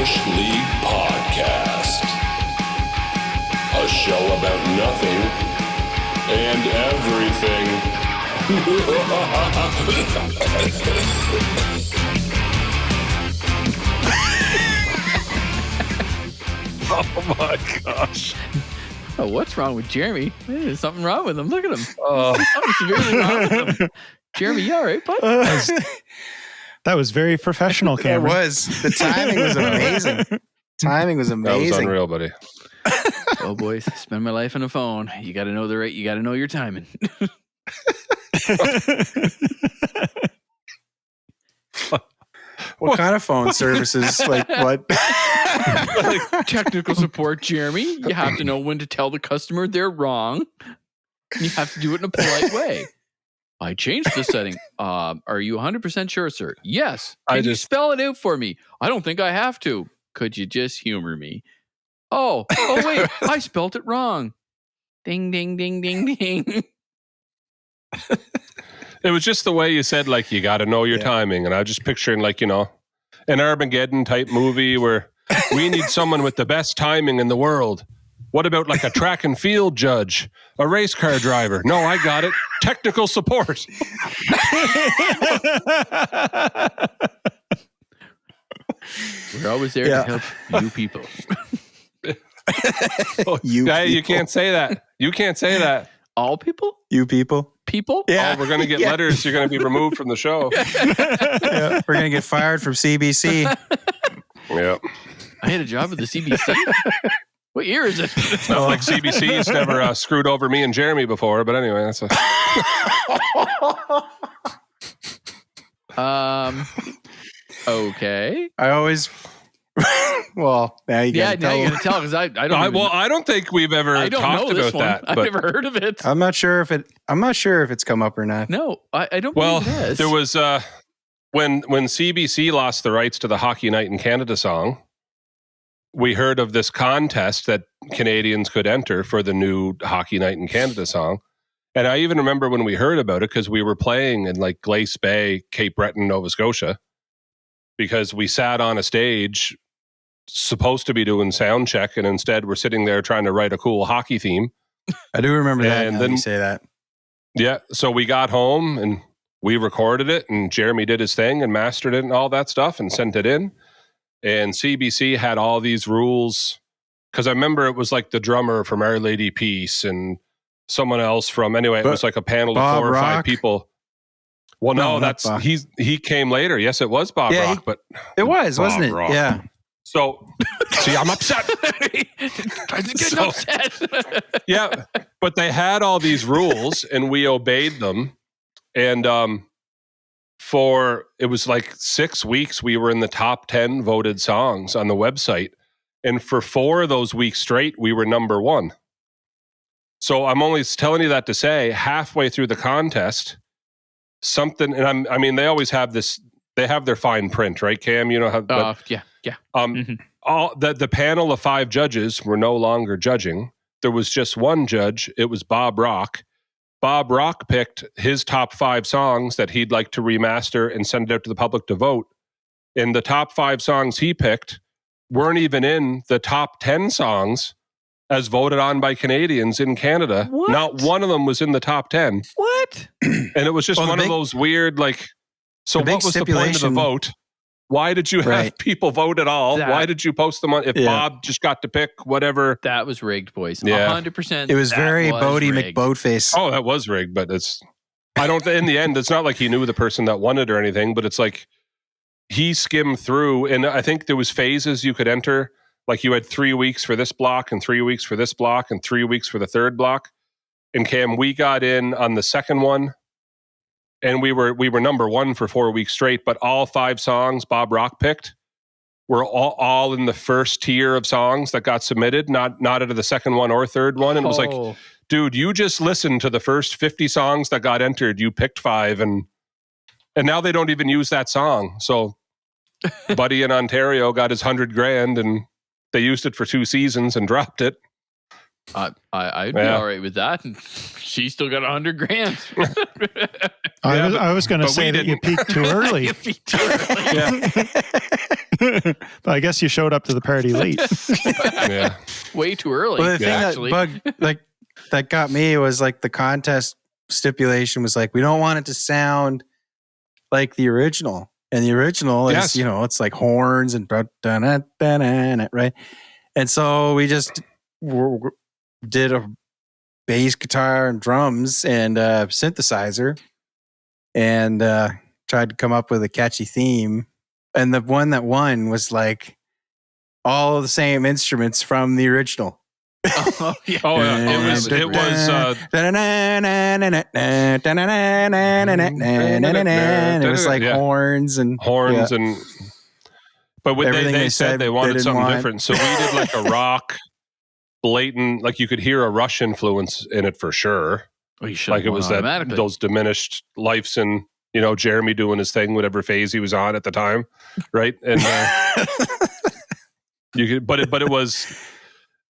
Bush League Podcast. A show about nothing and everything. Oh my gosh. Oh, what's wrong with Jeremy? There's something wrong with him. Look at him. Oh. There's something severely wrong with him. Jeremy, you all right, bud? That was very professional, Cameron. It was. The timing was amazing. That was unreal, buddy. Oh, boys, spend my life on the phone. You got to know the rate. You got to know your timing. What kind of phone services? Like what? Like technical support, Jeremy. You have to know when to tell the customer they're wrong. You have to do it in a polite way. I changed the setting. Are you 100% sure, sir? Yes. Can you spell it out for me? I don't think I have to. Could you just humor me? Oh, wait. I spelt it wrong. Ding, ding, ding, ding, ding. It was just the way you said, like, you got to know your timing. And I was just picturing, like, you know, an Armageddon type movie where we need someone with the best timing in the world. What about like a track and field judge, a race car driver? No, I got it. Technical support. We're always there to help you people. You can't say that. You can't say that. All people? You people? People? Yeah. Oh, we're going to get letters. You're going to be removed from the show. Yeah. We're going to get fired from CBC. Yeah. I had a job with the CBC. What year is it? It's not like CBC's never screwed over me and Jeremy before, but anyway, that's okay. I always... Well, now you got to tell. Now you got to tell because I don't. I don't think we've ever talked about that. I've never heard of it. I'm not sure if it's come up or not. No, I don't. Well, believe it has. there was when CBC lost the rights to the Hockey Night in Canada song. We heard of this contest that Canadians could enter for the new Hockey Night in Canada song, and I even remember when we heard about it because we were playing in like Glace Bay, Cape Breton, Nova Scotia, because we sat on a stage. Supposed to be doing sound check, and instead we're sitting there trying to write a cool hockey theme. I do remember that. And then then you say that. Yeah, so we got home and we recorded it, and Jeremy did his thing and mastered it and all that stuff and sent it in. And CBC had all these rules because I remember it was like the drummer from Our Lady Peace and someone else from it was like a panel of 4 or 5 people. Well, no, that's he came later. Yes, it was Bob Rock, but it was, wasn't it? Rock. Yeah. So, see, I'm upset. Upset. Yeah, but they had all these rules, and we obeyed them. And it was like 6 weeks, we were in the top 10 voted songs on the website. And for 4 of those weeks straight, we were number 1. So I'm only telling you that to say, halfway through the contest, something, and I mean, they always have this, they have their fine print, right, Cam? You know how... Yeah. All the panel of 5 judges were no longer judging. There was just one judge. It was Bob Rock. Bob Rock picked his top 5 songs that he'd like to remaster and send it out to the public to vote. And the top 5 songs he picked weren't even in the top 10 songs as voted on by Canadians in Canada. What? Not one of them was in the top 10. What? And it was just one of those weird, like, so what was the point of the vote? Why did you have people vote at all? Why did you post them on? If Bob just got to pick whatever. That was rigged, boys. Yeah. 100%. It was very Bodie McBoatface. Oh, that was rigged, but in the end, it's not like he knew the person that won it or anything, but it's like he skimmed through, and I think there was phases you could enter. Like you had 3 weeks for this block and 3 weeks for this block and 3 weeks for the third block. And Cam, we got in on the second one. And we were number 1 for 4 weeks straight, but all 5 songs Bob Rock picked were all in the first tier of songs that got submitted, not out of the second one or third one. And it was like, dude, you just listened to the first 50 songs that got entered. You picked 5, and now they don't even use that song. So Buddy in Ontario got his $100,000, and they used it for 2 seasons and dropped it. I'd be all right with that. And she still got $100,000. I was going to say that you peaked too early. You peaked too early. But I guess you showed up to the party late. Yeah. Way too early. Well, the thing actually. that got me was like the contest stipulation was like, we don't want it to sound like the original. And the original is, it's like horns and right. And so we just did a bass guitar and drums and synthesizer and tried to come up with a catchy theme. And the one that won was like all of the same instruments from the original. Oh, yeah. It was like horns and but when everything they said they wanted something different, so we did like a rock blatant, like you could hear a Rush influence in it for sure. Well, like it was those diminished lives and Jeremy doing his thing, whatever phase he was on at the time, right? And you could, but it was.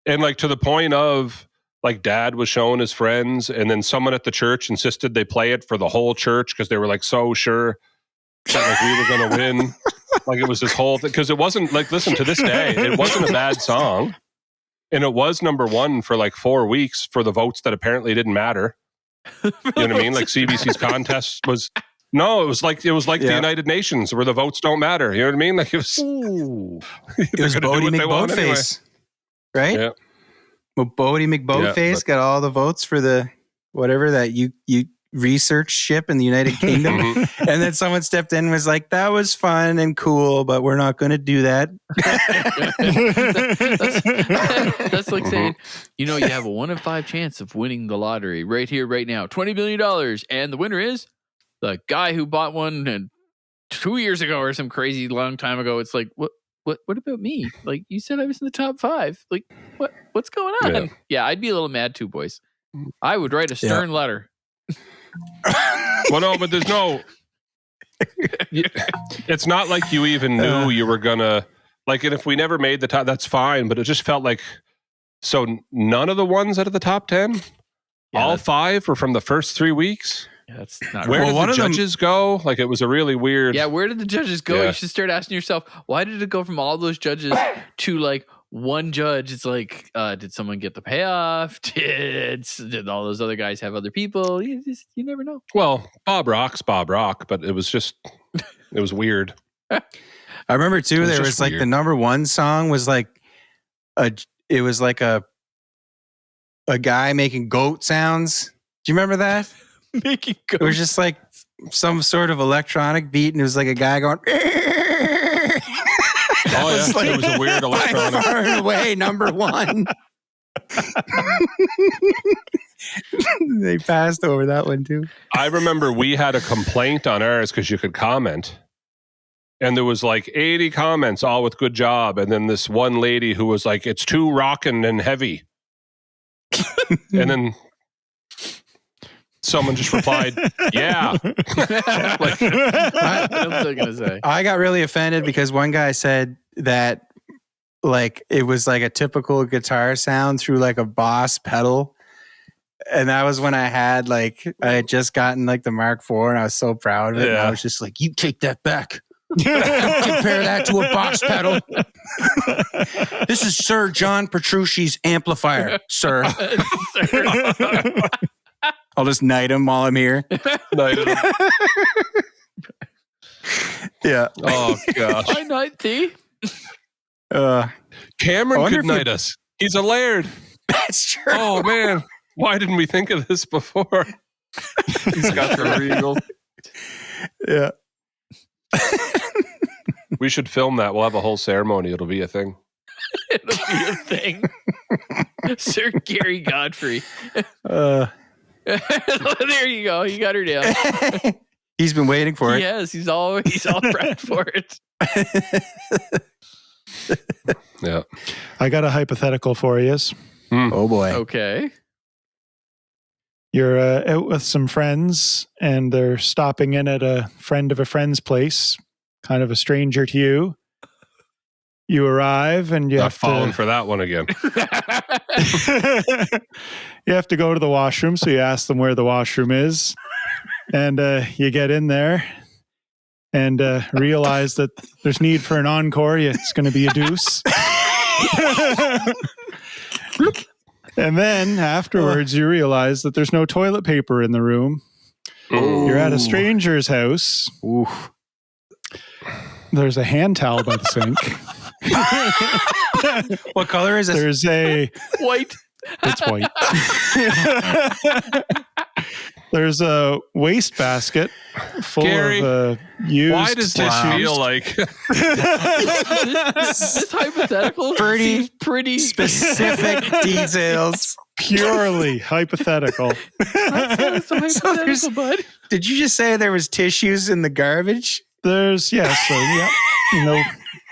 And like to the point of like Dad was showing his friends, and then someone at the church insisted they play it for the whole church because they were like so sure that like we were going to win. Like it was this whole thing because it wasn't like, listen, to this day it wasn't a bad song, and it was number one for like 4 weeks for the votes that apparently didn't matter. You know what I mean? Like CBC's contest was. No, it was like the United Nations where the votes don't matter. You know what I mean? Like it was. It was Bodie McBoatface. Right? Yeah. Well, Bodie McBoatface got all the votes for the whatever that you research ship in the United Kingdom. And then someone stepped in and was like, that was fun and cool, but we're not going to do that. That's like saying, you have a 1 in 5 chance of winning the lottery right here, right now. $20 million. And the winner is the guy who bought one 2 years ago or some crazy long time ago. It's like, what about me? Like you said I was in the top 5. Like what's going on? Yeah, I'd be a little mad too, boys. I would write a stern letter. Well, no, but there's no it's not like you even knew you were gonna like, and if we never made the top, that's fine, but it just felt like so none of the ones out of the top 10, all 5 were from the first 3 weeks. Yeah, that's not where did the judges go? Like it was a really weird. Yeah, where did the judges go? You should start asking yourself, why did it go from all those judges to like one judge? It's like, did someone get the payoff? Did all those other guys have other people? You never know. Well, Bob Rock, but it was just, it was weird. I remember too. There was like weird. The number one song was like it was like a guy making goat sounds. Do you remember that? Making goat. It was just like some sort of electronic beat, and it was like a guy going. It was a weird electronic. Far and away, number one. They passed over that one too. I remember we had a complaint on ours because you could comment. And there was like 80 comments, all with good job. And then this one lady who was like, it's too rockin' and heavy. And then someone just replied, yeah. What else was I going to say? I got really offended because one guy said that like it was like a typical guitar sound through like a Boss pedal. And that was when I had just gotten like the Mark IV and I was so proud of it. Yeah. And I was just like, you take that back. Compare that to a Boss pedal. This is Sir John Petrucci's amplifier, sir. I'll just knight him while I'm here. Yeah. Oh gosh. I knight thee. Cameron could knight us. He's a laird. That's true. Oh man, why didn't we think of this before? He's got the regal. Yeah. We should film that. We'll have a whole ceremony. It'll be a thing. It'll be a thing. Sir Gary Godfrey. There you go. You got her down. He's been waiting for it. Yes, he's all prepped for it. Yeah. I got a hypothetical for you. Oh boy. Okay. You're out with some friends and they're stopping in at a friend of a friend's place, kind of a stranger to you. You arrive and you have falling for that one again. You have to go to the washroom, so you ask them where the washroom is, and you get in there, and realize that there's need for an encore. It's going to be a deuce. And then afterwards, you realize that there's no toilet paper in the room. Ooh. You're at a stranger's house. Oof. There's a hand towel by the sink. What color is it? There's a... White. It's white. There's a waste basket full Gary, of used Why does this tissues. feel like This hypothetical Pretty seems pretty specific details? Purely hypothetical. That's so So hypothetical, there's- bud. Did you just say there was tissues in the garbage?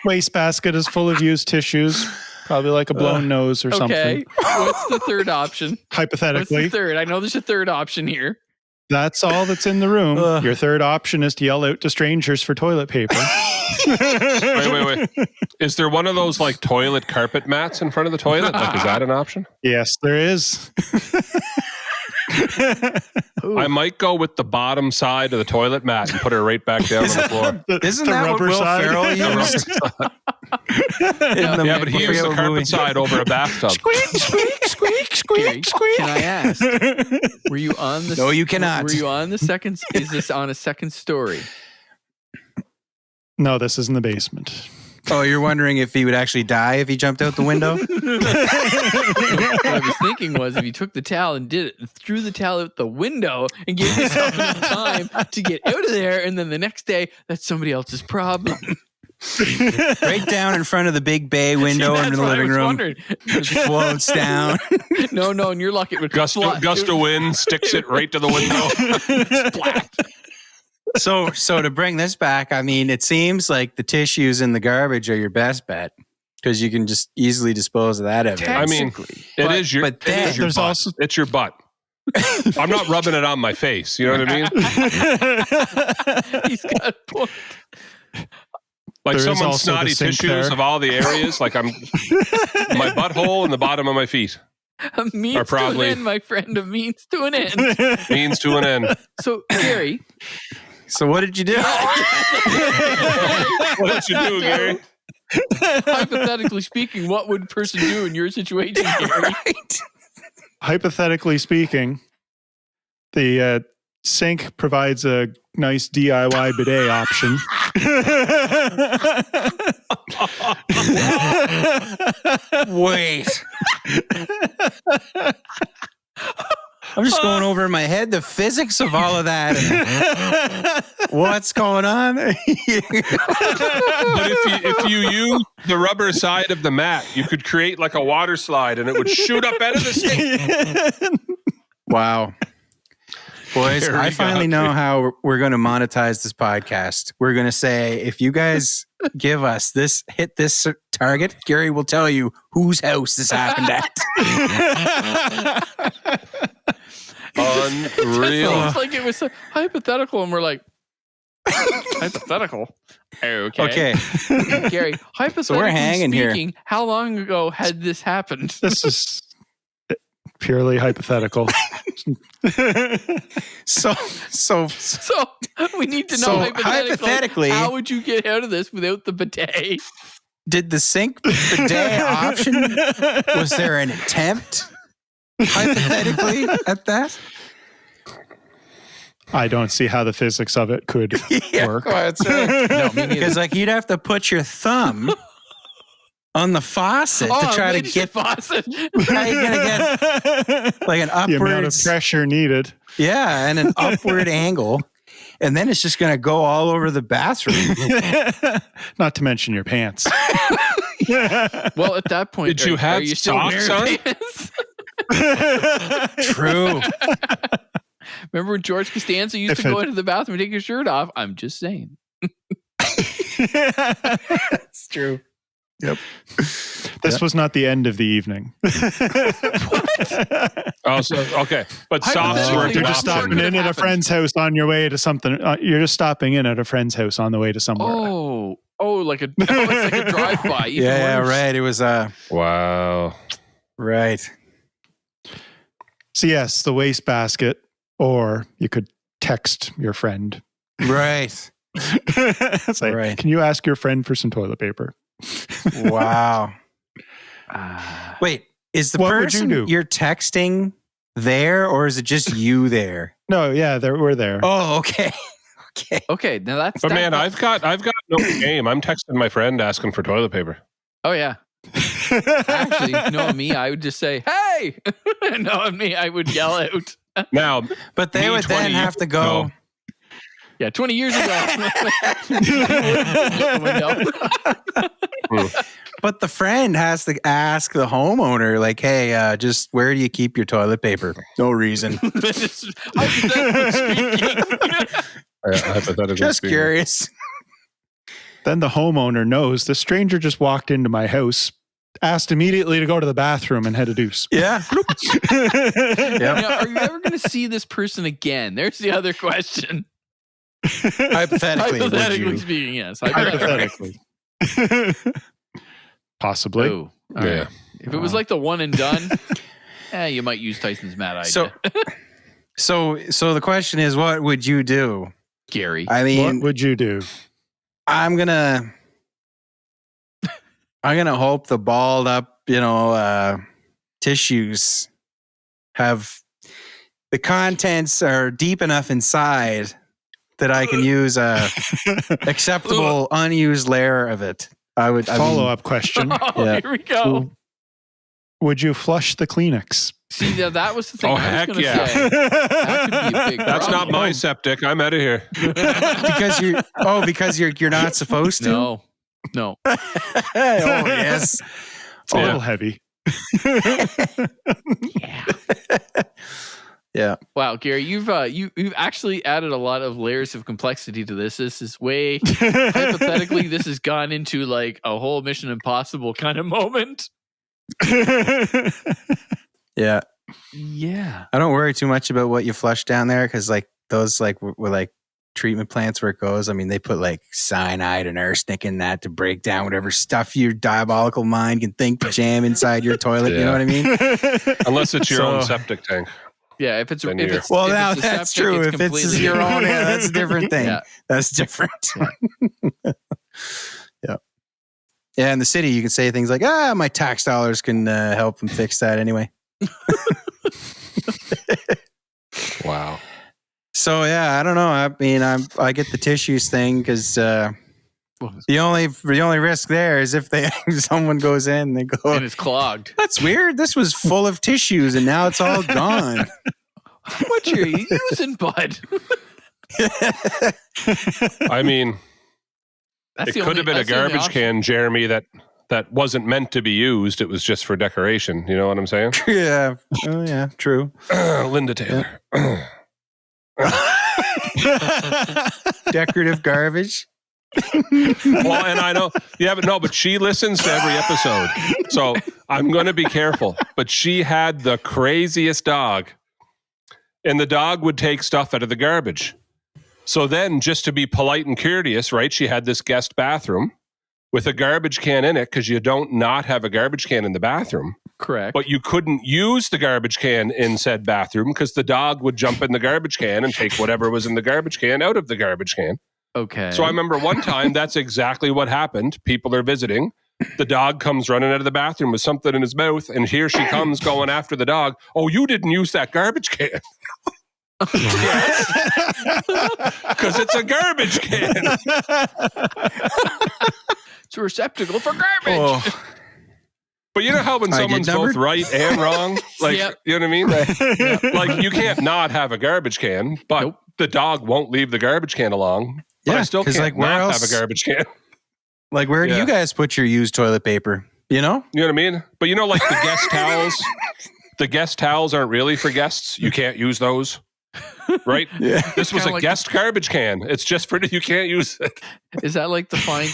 Waste basket is full of used tissues, probably like a blown nose or Okay. something. What's the third option? What's the Hypothetically, third? I know there's a third option here. that's all that's in the room. Ugh. Your third option is to yell out to strangers for toilet paper. wait. Is there one of those like toilet carpet mats in front of the toilet? Like, is that an option? Yes, there is. I might go with the bottom side of the toilet mat and put her right back down on the floor. Isn't that what Will Ferrell used? Yeah, but he used the carpet side over a bathtub. Gary, can I ask? Were you on the? No, you cannot. Were you on the second? Is this on a second story? No, this is in the basement. Oh, you're wondering if he would actually die if he jumped out the window? What I was thinking was if you took the towel and did it and threw the towel out the window and gave yourself enough time to get out of there, and then the next day that's somebody else's problem. Right down in front of the big bay window See, in the that's what I living was room. wondering. Floats down. No, and you're lucky it would Gust of wind sticks it right to the window. Splat. So to bring this back, I mean, it seems like the tissues in the garbage are your best bet because you can just easily dispose of that evidence. I mean, But- it is your but then- your There's butt. also- It's your butt. I'm not rubbing it on my face. You know what I mean? He's got a point. Like There is someone's also the snotty sink tissues there. of all the areas. Like I'm my butthole and the bottom of my feet. A means Or probably- to an end, my friend. A means to an end. Means to an end. So, Gary, So what did you do? What did you do, Gary? hypothetically speaking, what would a person do in your situation, Gary? Hypothetically speaking, the sink provides a nice DIY bidet option. Wait. I'm just going over in my head the physics of all of that. And what's going on? But if you use the rubber side of the mat, you could create like a water slide and it would shoot up out of the sink. Wow. Boys, Gary I finally Godfrey. know how we're going to monetize this podcast. We're going to say, if you guys give us this, hit this target, Gary will tell you whose house this happened at. Unreal. It's like it was so hypothetical, and we're like, hypothetical. Okay. Okay. Gary, hypothetically hanging here. speaking, how long ago had this happened? This is purely hypothetical. So So we need to know So, hypothetically, hypothetically- how would you get out of this without the bidet? did the sink bidet option, was there an attempt hypothetically at that? I don't see how the physics of it could work. That's right. No, me neither. Because like you'd have to put your thumb on the faucet to try to ladies get faucet. how you gonna get like an The amount of upwards, pressure needed. yeah, and an upward angle, and then it's just gonna go all over the bathroom. Not to mention your pants. Well, at that point, Did you have are you still socks wearing on? pants? True. Remember when George Costanza used to go into the bathroom and take his shirt off? I'm just saying. It's true. This was not the end of the evening. Oh, so, okay. But socks Hypothetically, weren't You're an just option. stopping in at a friend's house on your way to something. You're just stopping in at a friend's house on the way to somewhere. Like it's like a drive-by. even Yeah, worse. right. It was Wow. right. So yes, the waste basket, or you could text your friend. Right. It's like, Right. can you ask your friend for some toilet paper? Wow. Wait, is the What would you person do? you're texting there, or is it just you there? No, yeah, we're there. Oh, okay. Okay. Okay, now that's. But man, I've got no game. I'm texting my friend asking for toilet paper. Oh yeah. Actually, knowing me, I would just say, "Hey!" Knowing me, I would yell out. Now, But they Me would 20 then have to go. No. Yeah, 20 years ago. But the friend has to ask the homeowner, like, hey, just where do you keep your toilet paper? No reason. hypothetically Just speaking. curious. Then the homeowner knows the stranger just walked into my house, asked immediately to go to the bathroom, and had a deuce. Yeah. Now, are you ever going to see this person again? There's the other question. Hypothetically, would Hypothetically you? speaking, yes. Hypothetically. Possibly. Oh, all Yeah. right. If it was like the one and done, you might use Tyson's mad idea. So the question is, what would you do? Gary. I What mean, would you do? I'm gonna hope the balled up, tissues have the contents are deep enough inside that I can use a acceptable unused layer of it. Follow up question. Oh, yeah. here we go. Would you flush the Kleenex? See, now that was the thing Oh, I was heck going to yeah. say. That could be a big That's not problem. my septic. I'm out of here. because you're not supposed to. No. Oh yes. It's a Yeah. little heavy. Yeah. Yeah. Wow, Gary, you've actually added a lot of layers of complexity to this. This is way hypothetically. This has gone into like a whole Mission Impossible kind of moment. Yeah. Yeah. I don't worry too much about what you flush down there because like those like were like treatment plants where it goes. I mean, they put like cyanide and arsenic in that to break down whatever stuff your diabolical mind can think to jam inside your toilet. You know what I mean? Unless it's your own So- septic tank. Yeah, if it's Then if you're- it's Well, if now it's a that's septic, true. it's If it's completely your different. own, yeah, that's a different thing. Yeah. That's different. Yeah. Yeah. In the city, you can say things like, my tax dollars can help them fix that anyway. Wow. So, yeah, I don't know. I mean, I get the tissues thing because the only risk there is if someone goes in, they go, And it's clogged. that's weird. This was full of tissues and now it's all gone. How much are you using, bud? I mean, That's it the could have been a that's the only garbage option. can, Jeremy, that wasn't meant to be used. It was just for decoration. You know what I'm saying? Yeah. Oh, yeah. True. Linda Taylor. Decorative garbage. Well, and I know, but she listens to every episode. So I'm going to be careful. But she had the craziest dog. And the dog would take stuff out of the garbage. So then, just to be polite and courteous, right, she had this guest bathroom with a garbage can in it because you don't not have a garbage can in the bathroom. Correct. But you couldn't use the garbage can in said bathroom because the dog would jump in the garbage can and take whatever was in the garbage can out of the garbage can. Okay. So I remember one time that's exactly what happened. People are visiting. The dog comes running out of the bathroom with something in his mouth, and here she comes going after the dog. Oh, you didn't use that garbage can. Because it's a garbage can. It's a receptacle for garbage. Oh, But you know how when I get someone's numbered? both right and wrong? Like, Yep. you know what I mean? Like, you can't not have a garbage can, but Nope. the dog won't leave the garbage can along. But I Yeah, still 'cause, can't like, where not else- have a garbage can. like where do Yeah. you guys put your used toilet paper? You know? You know what I mean? But you know, like the guest towels, the guest towels aren't really for guests. You can't use those. Right? Yeah. This was Kinda a like- guest garbage can. It's just for you can't use it. Is that like the fine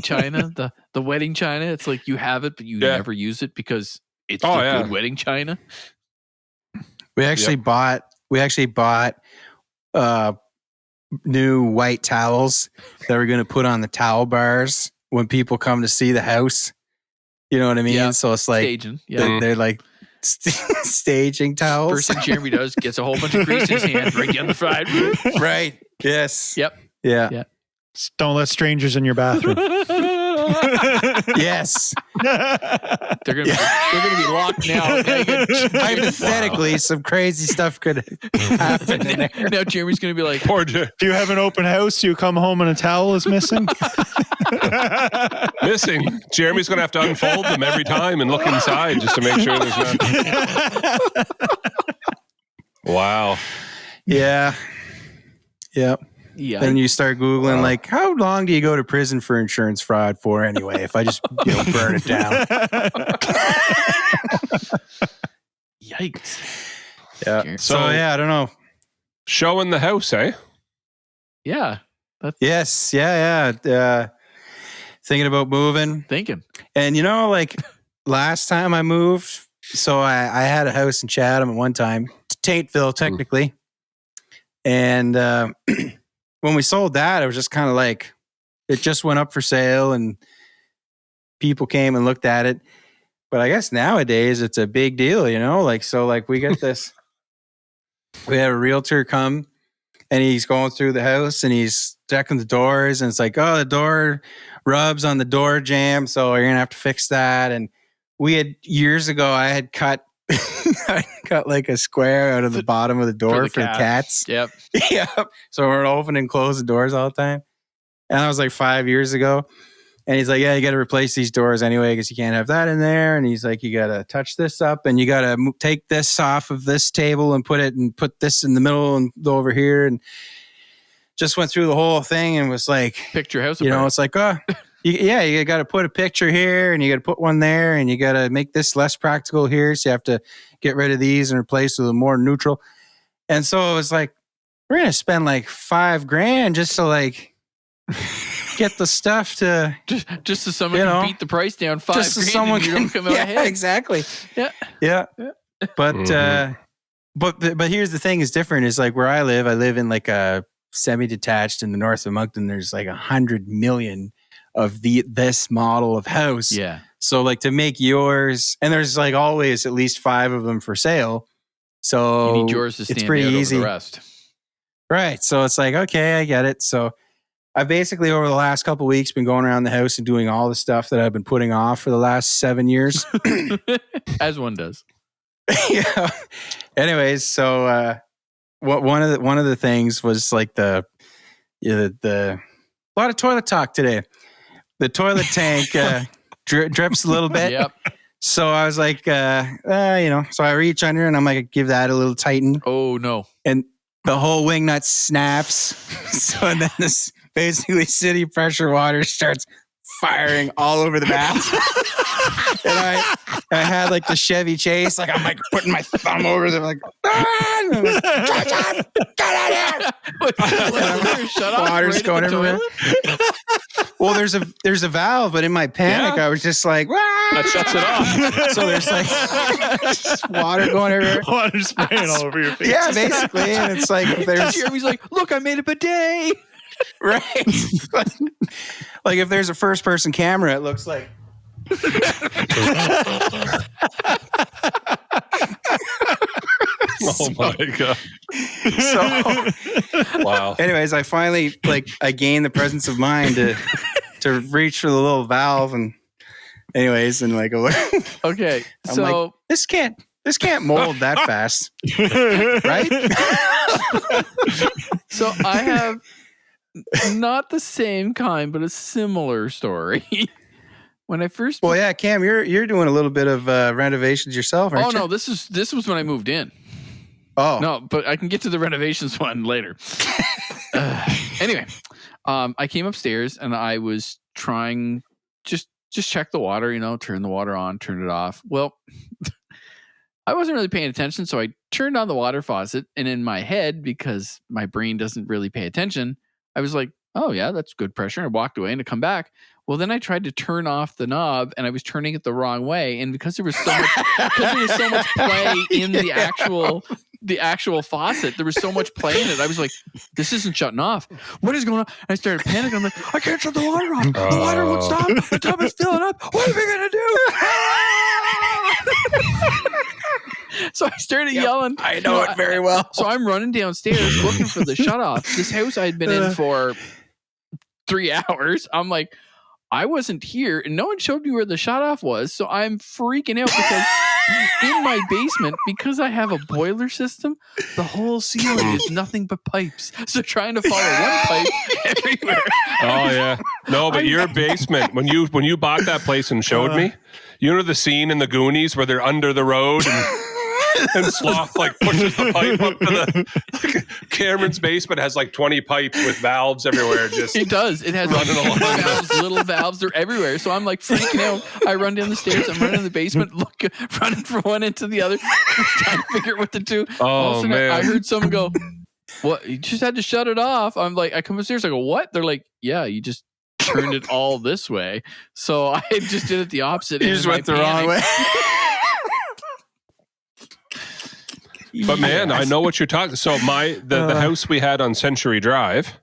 china, the wedding china? It's like you have it, but you Yeah. never use it because it's Oh, the yeah. good wedding china. We actually bought new white towels that we're going to put on the towel bars when people come to see the house. You know what I mean? Yeah. So it's like Staging. Yeah. Mm. they're like staging towels. First thing Jeremy does, gets a whole bunch of grease in his hand right down the side. Right. Yes. Yep. Yeah. Yeah. Just don't let strangers in your bathroom. Yes. They're gonna be locked now. Hypothetically, some crazy stuff could happen in there. Now Jeremy's gonna be like, Poor Do you have an open house? You come home and a towel is missing? missing. Jeremy's going to have to unfold them every time and look inside just to make sure there's not. Wow. Yeah. Yep. yeah. Then you start Googling, like, how long do you go to prison for insurance fraud for anyway? If I just burn it down. Yikes. Yeah. So, yeah, I don't know. Showing the house, eh? Yeah. Yes. Yeah. Thinking about moving. Thinking. And, like, last time I moved, so I had a house in Chatham at one time, Tateville, technically. And when we sold that, it was just kind of like, it just went up for sale and people came and looked at it. But I guess nowadays it's a big deal, like we get this, we had a realtor come and he's going through the house and he's checking the doors and it's like, oh, the door rubs on the door jamb. So you're going to have to fix that. And we had years ago, I had cut like a square out of the bottom of the door for the cats. Yep. Yep. So we're open and close the doors all the time. And that was like 5 years ago. And he's like, yeah, you got to replace these doors anyway because you can't have that in there. And he's like, you got to touch this up and you got to take this off of this table and put this in the middle and go over here. And just went through the whole thing and was like, Picture house. it's like, oh, you got to put a picture here and you got to put one there and you got to make this less practical here. So you have to get rid of these and replace with a more neutral. And so it was like, we're going to spend like $5,000 just to like get the stuff to just so someone can beat the price down $5,000. Just so someone can come out ahead. Exactly. Yeah. But here's the thing is different is like where I live in like a semi-detached in the north of Moncton. There's like 100 million of this model of house. Yeah. So like to make yours, and there's like always at least 5 of them for sale. So you need yours to stand it's pretty out easy. over the rest. Right. So it's like, okay, I get it. So I've basically over the last couple of weeks been going around the house and doing all the stuff that I've been putting off for the last 7 years. As one does. Yeah. Anyways, so one of the things was like the a lot of toilet talk today. The toilet tank drips a little bit. Yep. So I was like, so I reach under and I'm like, give that a little tighten. Oh no. And the whole wing nut snaps. So then this basically city pressure water starts firing all over the bath. And I had like the Chevy Chase, like I'm like putting my thumb over there, like, get out here! Shut off. Water's Right going everywhere. Well, there's a valve, but in my panic, I was just like, That shuts it off. so there's like just water going everywhere. Water spraying all over your face. Yeah, basically, and it's like there's Jeremy's like, look, I made a bidet. right. Like if there's a first person camera, it looks like. Oh my God. So Wow. anyways, I finally I gained the presence of mind to reach for the little valve and anyways and like Okay. I'm So like, this can't mold that fast. Right? So I have not the same kind, but a similar story. When I first Well, yeah, Cam, you're doing a little bit of renovations yourself, aren't you? no, this was when I moved in. Oh. No, but I can get to the renovations one later. Anyway, I came upstairs and I was trying just check the water, turn the water on, turn it off. Well, I wasn't really paying attention, so I turned on the water faucet, and in my head, because my brain doesn't really pay attention, I was like, oh yeah, that's good pressure. And I walked away and to come back. Well, then I tried to turn off the knob and I was turning it the wrong way. And because there was so much play in the actual faucet, there was so much play in it. I was like, this isn't shutting off. What is going on? I started panicking. I'm like, I can't shut the water off. The water won't stop. The tub is filling up. What are we going to do? So I started yelling. I know it very well. So I'm running downstairs looking for the shut off. This house I had been in for 3 hours. I'm like, I wasn't here and no one showed me where the shut off was. So I'm freaking out because in my basement, because I have a boiler system, the whole ceiling is nothing but pipes. So trying to follow one pipe everywhere. Oh yeah. No, but your basement, when you bought that place and showed me, you know the scene in the Goonies where they're under the road and Sloth like pushes the pipe up to the Cameron's basement has like 20 pipes with valves everywhere. Just it does. It has like valves, little valves. They're everywhere. So I'm like freaking out. I run down the stairs. I'm running in the basement, running from one end to the other, trying to figure out what to do. All of a sudden, man. I heard someone go, "What? You just had to shut it off." I'm like, I come upstairs. I go, "What?" They're like, "Yeah, you just turned it all this way." So I just did it the opposite. You just went the wrong way. But man, I know what you're talking. So the house we had on Century Drive,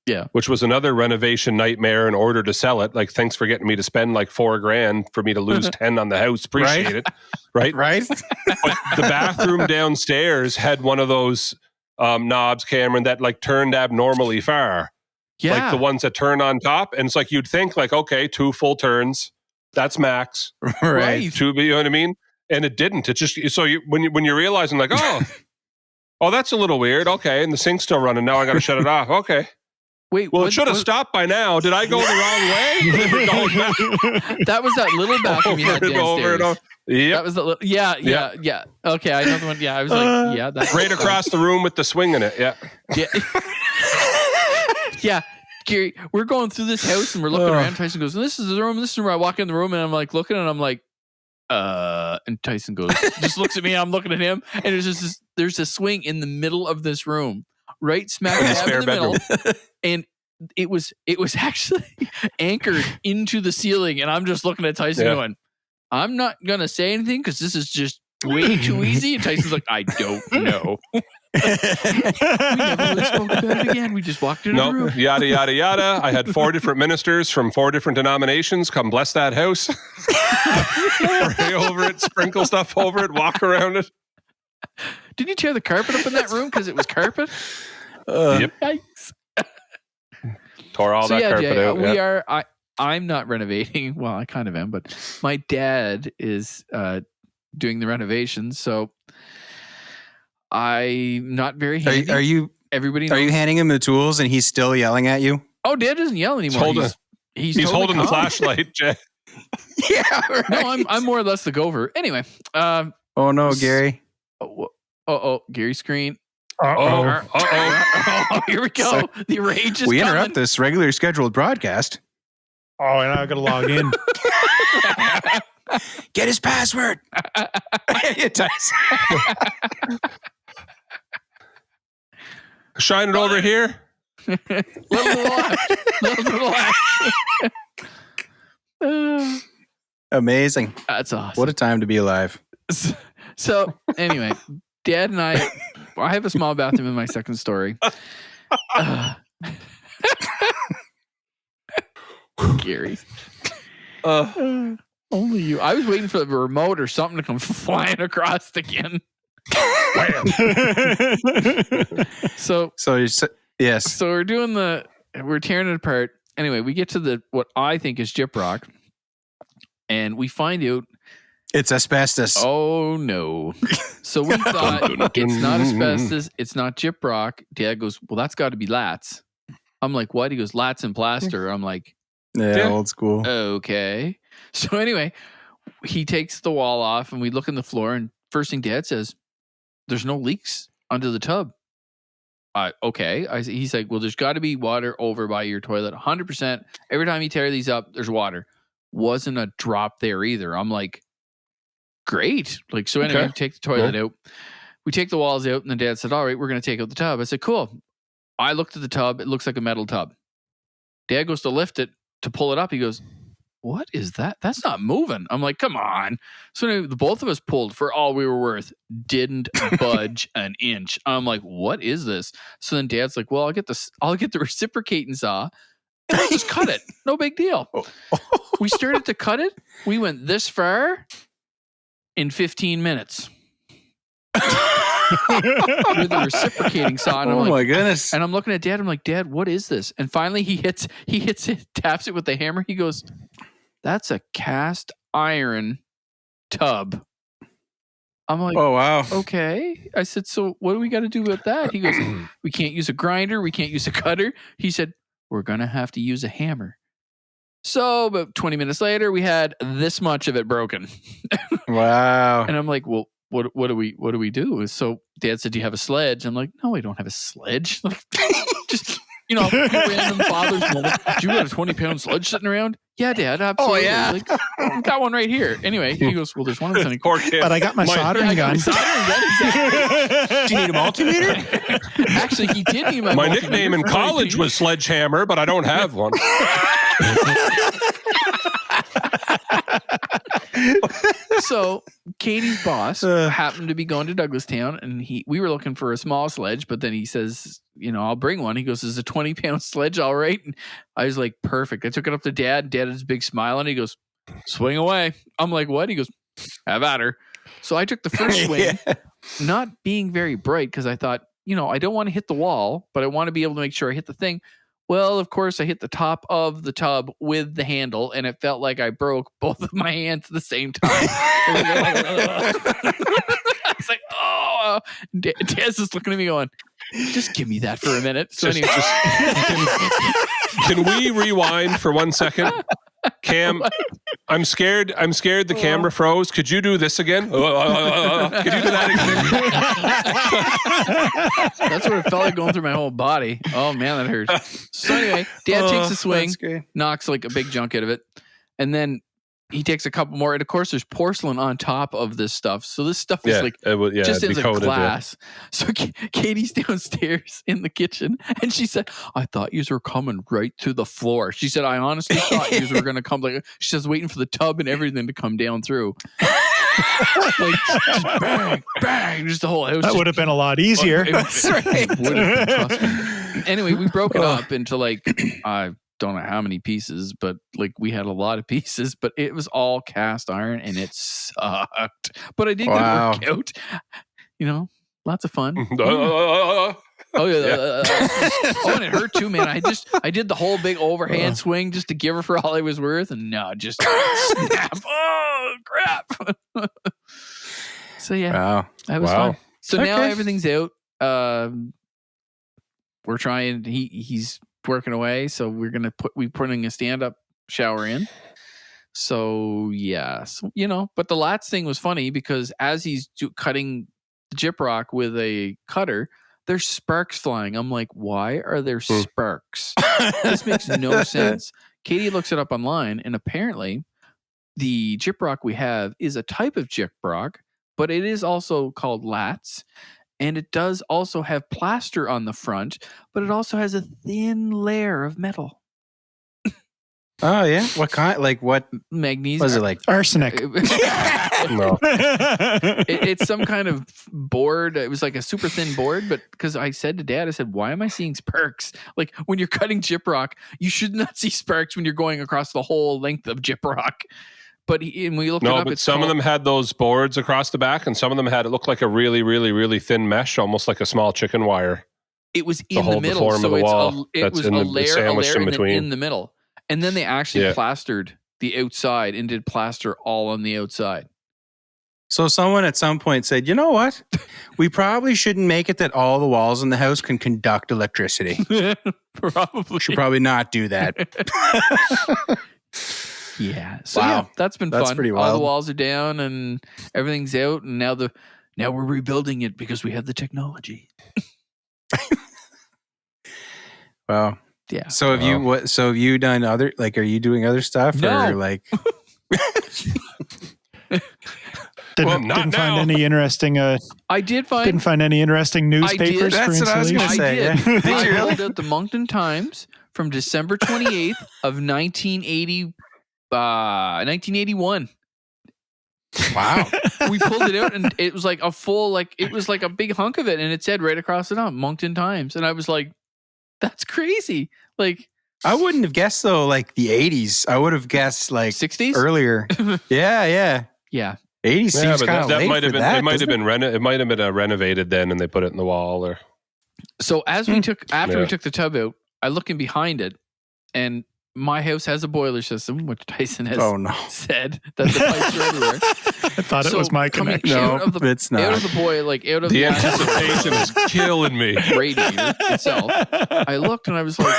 yeah, which was another renovation nightmare in order to sell it. Like, thanks for getting me to spend like $4,000 for me to lose 10 on the house. Appreciate it. Right. But the bathroom downstairs had one of those knobs, Cameron, that like turned abnormally far. yeah, Like the ones that turn on top. And it's like, you'd think like, okay, 2 full turns. That's max. right. 2, you know what I mean? And it didn't. It just so when you're realizing like, oh, that's a little weird. Okay, and the sink's still running. Now I got to shut it off. Okay. Wait, Well, it should have stopped by now. Did I go the wrong way? that was that little bathroom you had downstairs. Yep. That was the little, yeah. Okay, I know the one. Yeah, I was like, yeah, that's Right across the room with the swing in it. Yeah. Yeah. Gary, we're going through this house and we're looking around. Tyson goes, "This is the room. This is where I walk in the room," and I'm like looking, and I'm like, and Tyson goes, just looks at me. I'm looking at him, and there's a swing in the middle of this room, right smack dab in the middle, and it was actually anchored into the ceiling. And I'm just looking at Tyson going, "I'm not gonna say anything because this is just way too easy." And Tyson's like, "I don't know." We never really spoke about it again. We just walked into the room. Yada yada yada. I had 4 different ministers from 4 different denominations come bless that house. Pray over it, sprinkle stuff over it, walk around it. Did you tear the carpet up in that room because it was carpet? Yep. Yikes. Tore all that carpet Jay, out. we are. I'm not renovating. Well, I kind of am, but my dad is doing the renovations, so I'm not very handy. Are you Everybody knows. Are you handing him the tools and he's still yelling at you? Oh, Dad doesn't yell anymore. He's He's totally holding the calm. flashlight, Jay. Yeah. Right. No, I'm more or less the gopher. Anyway. Oh no, Gary. Gary screen. Uh-oh. Here we go. So the rage is we coming. interrupt this regularly scheduled broadcast. Oh, and I got to log in. Get his password. Shine it over here. Little to the left. Amazing. That's awesome. What a time to be alive. So anyway, Dad and I have a small bathroom in my second story. Gary. Only you. I was waiting for the remote or something to come flying across again. So yes. So we're tearing it apart. Anyway, we get to what I think is gyprock, and we find out it's asbestos. Oh no. So we thought it's not asbestos, it's not gyprock. Dad goes, "Well, that's got to be lats." I'm like, "What?" He goes, "Lats and plaster." I'm like, yeah, old school. Okay. So anyway, he takes the wall off and we look in the floor, and first thing Dad says, "There's no leaks under the tub." Okay. He's like, "Well, there's got to be water over by your toilet. 100%. Every time you tear these up, there's water." Wasn't a drop there either. I'm like, great. Like, so anyway, we take the toilet out. We take the walls out, and then Dad said, "All right, we're going to take out the tub." I said, "Cool." I looked at the tub. It looks like a metal tub. Dad goes to lift it, to pull it up. He goes, "What is that? That's not moving." I'm like, "Come on." So anyway, the both of us pulled for all we were worth. Didn't budge an inch. I'm like, "What is this?" So then Dad's like, "Well, I'll get the reciprocating saw and I'll just cut it. No big deal." We started to cut it. We went this far in 15 minutes. with a reciprocating saw. And I'm Oh like, my goodness. and I'm looking at Dad. I'm like, Dad, what is this? And finally he hits it, taps it with the hammer. He goes, that's a cast iron tub. I'm like, Oh, wow. okay. I said, so what do we got to do with that? He goes, we can't use a grinder. We can't use a cutter. He said, we're going to have to use a hammer. So about 20 minutes later, we had this much of it broken. Wow. And I'm like, well, what do we do? So Dad said, do you have a sledge? I'm like, no, I don't have a sledge. Like, just, random father's moment. Do you got a 20-pound sledge sitting around? Yeah, Dad, absolutely. Oh, yeah. Like, I've got one right here. Anyway, he goes, well, there's one in Sunny Poor kid. But I got my soldering gun. Exactly. Do you need a multimeter? Actually, he did need my My multimeter nickname in for college was Sledgehammer, but I don't have one. So Katie's boss happened to be going to Douglastown, and we were looking for a small sledge, but then he says, I'll bring one. He goes, is a 20-pound sledge all right? And I was like, perfect. I took it up to Dad. Dad had his big smile, and he goes, swing away. I'm like, what? He goes, have at her. So I took the first swing, not being very bright, because I thought, I don't want to hit the wall, but I want to be able to make sure I hit the thing. Well, of course, I hit the top of the tub with the handle, and it felt like I broke both of my hands at the same time. I was like, oh. Dad's just looking at me going, just give me that for a minute. So anyway, Can we rewind for 1 second? Cam, I'm scared the camera froze. Could you do this again? Could you do that again? that's what it felt like going through my whole body. Oh, man, that hurts. So anyway, Dad takes a swing, knocks like a big chunk out of it, and then he takes a couple more. And of course, there's porcelain on top of this stuff. So this stuff is just in like glass. Yeah. So Katie's downstairs in the kitchen, and she said, I thought you were coming right through the floor. She said, I honestly thought you were going to come. Like, she says, waiting for the tub and everything to come down through. Like, just bang, bang, just the whole house. That would have been a lot easier. It would have been, trust me. Anyway, we broke it up into like, don't know how many pieces, but like we had a lot of pieces, but it was all cast iron and it sucked. But I did get a workout, lots of fun. Oh yeah. And it hurt too, man. I did the whole big overhand swing just to give her for all I was worth, and no, just snap. Oh crap. So yeah, that was fun. So now everything's out. We're trying. He's working away, so we're putting a stand-up shower in. So yes, but the lats thing was funny because as he's cutting the gyprock with a cutter, there's sparks flying. I'm like, why are there sparks? This makes no sense. Katie looks it up online, and apparently the gyprock we have is a type of gyprock, but it is also called lats. And it does also have plaster on the front, but it also has a thin layer of metal. Oh, yeah? What kind? Like what? Magnesium. Was it like arsenic? No. It's some kind of board. It was like a super thin board, but because I said to Dad, I said, why am I seeing sparks? Like when you're cutting gyprock, you should not see sparks when you're going across the whole length of gyprock. But we looked it up. But some of them had those boards across the back, and some of them it looked like a really, really, really thin mesh, almost like a small chicken wire. It was in the middle, so it was a layer in the middle. And then they actually plastered the outside and did plaster all on the outside. So someone at some point said, you know what? We probably shouldn't make it that all the walls in the house can conduct electricity. Probably. Should probably not do that. Yeah. So that's been fun. That's pretty wild. All the walls are down and everything's out, and now we're rebuilding it because we have the technology. Wow. Yeah. So have you done other, like, are you doing other stuff? No. Or like Didn't find any interesting I did find didn't find any interesting newspapers for That's what I was insulation. gonna say. I did. Yeah. Did I you really? pulled out the Moncton Times from December 28th of 1981. Wow. We pulled it out and it was like it was like a big hunk of it, and it said right across the top, Moncton Times. And I was like, that's crazy. Like, I wouldn't have guessed though, like the 80s. I would have guessed like 60s? earlier. Yeah. Yeah. 80 Yeah, seems but kind of that late might have for been. that. It might have doesn't been. It might have been renovated then, and they put it in the wall. Or So as we took after Yeah. we took the tub out, I look in behind it, and my house has a boiler system, which Tyson has Oh no, said that the pipes are everywhere. I thought it So was my coming connection. out of the it's not. out of the boil, like out of the the anticipation is killing me. radiator itself. I looked and I was like,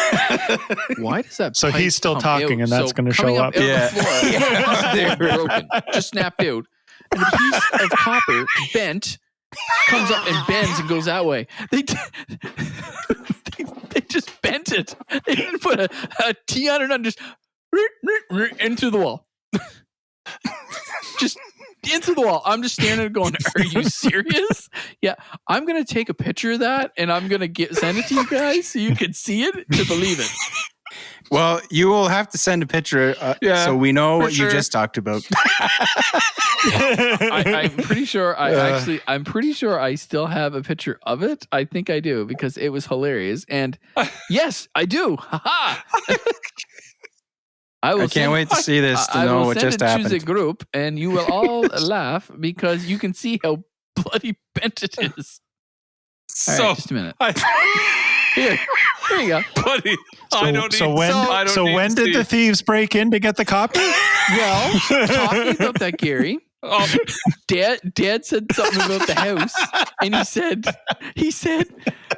"Why does that?" So pipe he's still come talking, out? and that's So gonna coming show up. out of Yeah. the floor, Yeah. they're broken, just snapped out, and a piece of copper bent comes up and bends and goes that way. They just bent it. They didn't put a T on it and just into the wall. Just into the wall. I'm just standing there going, "Are you serious?" Yeah, I'm gonna take a picture of that and I'm gonna send it to you guys so you can see it to believe it. Well, you will have to send a picture Yeah, so we know for what sure. you just talked about. I'm pretty sure I'm pretty sure I still have a picture of it. I think I do because it was hilarious. And yes, I do. Haha. I can't wait to see this to know what just I will send it to happened. the group, and you will all laugh because you can see how bloody bent it is. All So, right, just a minute. Here you go. buddy, I don't need. So when I don't so need when to did the see- thieves break in to get the copy? Well, talking about that, Gary, Oh, Dad said something about the house, and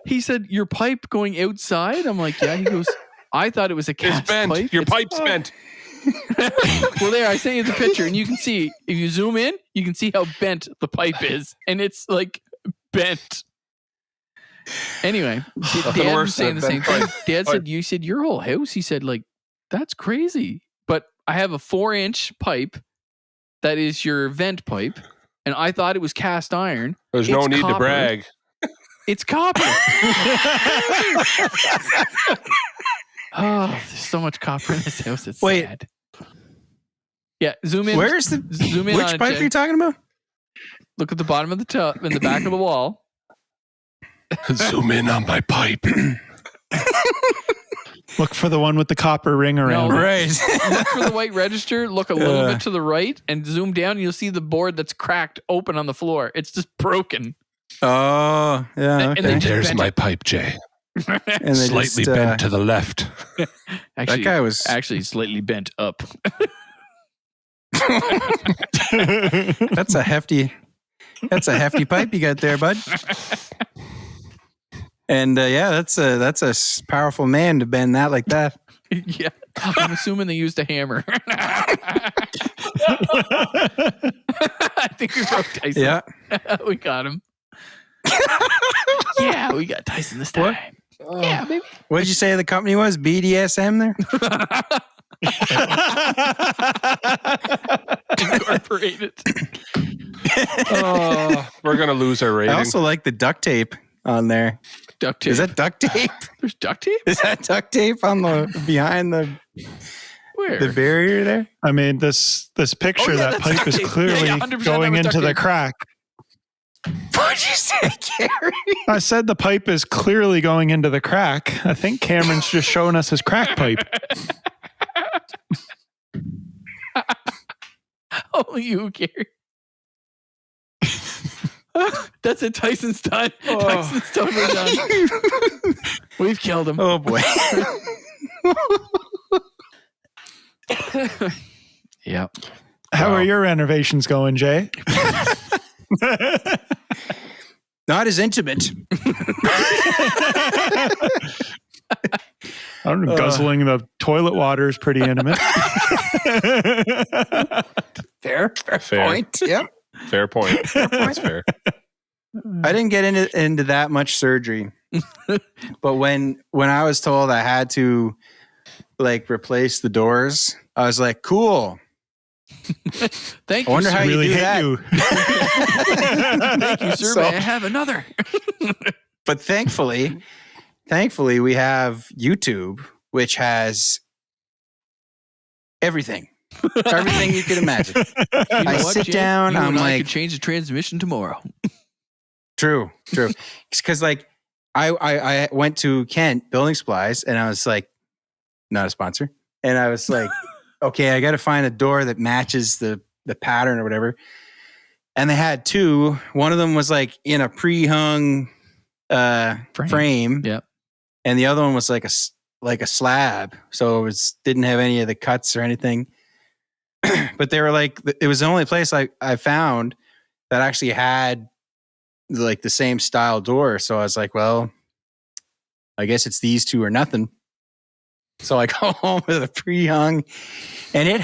he said your pipe going outside. I'm like, yeah. He goes, I thought it was a it's cast bent. pipe. Your It's- pipe's bent. Well, there, I sent you the picture, and you can see if you zoom in, you can see how bent the pipe is, and it's like bent. Anyway, Nothing Dad worse was saying the than same bent thing. Dad said, "You said your whole house." He said, "Like that's crazy," but I have a 4-inch pipe that is your vent pipe, and I thought it was cast iron. There's no It's need to copper. brag. It's copper. Oh, there's so much copper in this house. It's Wait. sad. Yeah, zoom in. Where's the Zoom in which on it, pipe Jay. are you talking about? Look at the bottom of the tub in the back of the wall. Zoom in on my pipe. Look for the one with the copper ring around. No. it. Right. Look for the white register. Look a little bit to the right and zoom down. You'll see the board that's cracked open on the floor. It's just broken. Oh, yeah. And Okay. they just There's bent my it. pipe, Jay. And they Slightly just, bent to the left. Actually, that guy was actually slightly bent up. that's a hefty pipe you got there, bud. And yeah, that's a powerful man to bend that like that. Yeah, I'm assuming they used a hammer. I think we broke Tyson. Yeah. We got him. Yeah, we got Tyson this time. Yeah, baby. What did you say the company was? BDSM there? Incorporated. Oh, we're gonna lose our I rating. also like the duct tape on there. Duct tape. Is that duct tape? There's duct tape? Is that duct tape on the behind the Where? barrier there? I mean, this picture, Oh, yeah, that that's pipe is duct tape. clearly Yeah, 100% going that was into duct the tape. crack. What'd you say, Gary? I said the pipe is clearly going into the crack. I think Cameron's just showing us his crack pipe. Oh, you, Gary. That's it. Tyson's done. Tyson's totally done. We've killed him. Oh boy. Yep. How Wow. are your renovations going, Jay? Not as intimate. I don't know, guzzling the toilet water is pretty intimate. Fair Fair. point. Yep. Fair point. That's fair. I didn't get into that much surgery, but when I was told I had to like replace the doors, I was like, cool. Thank I you, wonder sir. how you really do hit that. you. Thank you, sir. So- May I have another? But thankfully, we have YouTube, which has everything you could imagine. You know I what, sit Jay? down, You I'm and I like- could change the transmission tomorrow. True. Because like I went to Kent Building Supplies and I was like, not a sponsor, and I was like, okay, I got to find a door that matches the pattern or whatever. And they had two. One of them was like in a pre-hung frame. Yep. And the other one was like a slab. So it didn't have any of the cuts or anything. But they were like, it was the only place I found that actually had like the same style door. So I was like, well, I guess it's these two or nothing. So I go home with a pre-hung, and it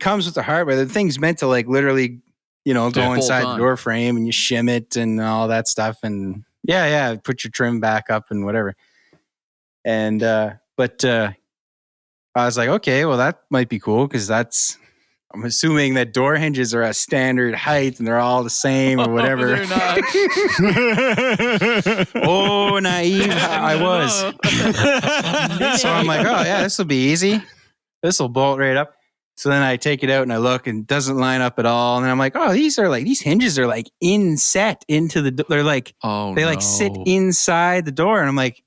comes with the hardware. The thing's meant to like literally, go inside the door frame and you shim it and all that stuff. And yeah, put your trim back up and whatever. And, but I was like, okay, well, that might be cool because I'm assuming that door hinges are a standard height and they're all the same or whatever. They're not. Oh, naive I was. So I'm like, oh yeah, this will be easy. This will bolt right up. So then I take it out and I look and it doesn't line up at all. And then I'm like, oh, these hinges are like inset into the, they're like, like sit inside the door. And I'm like,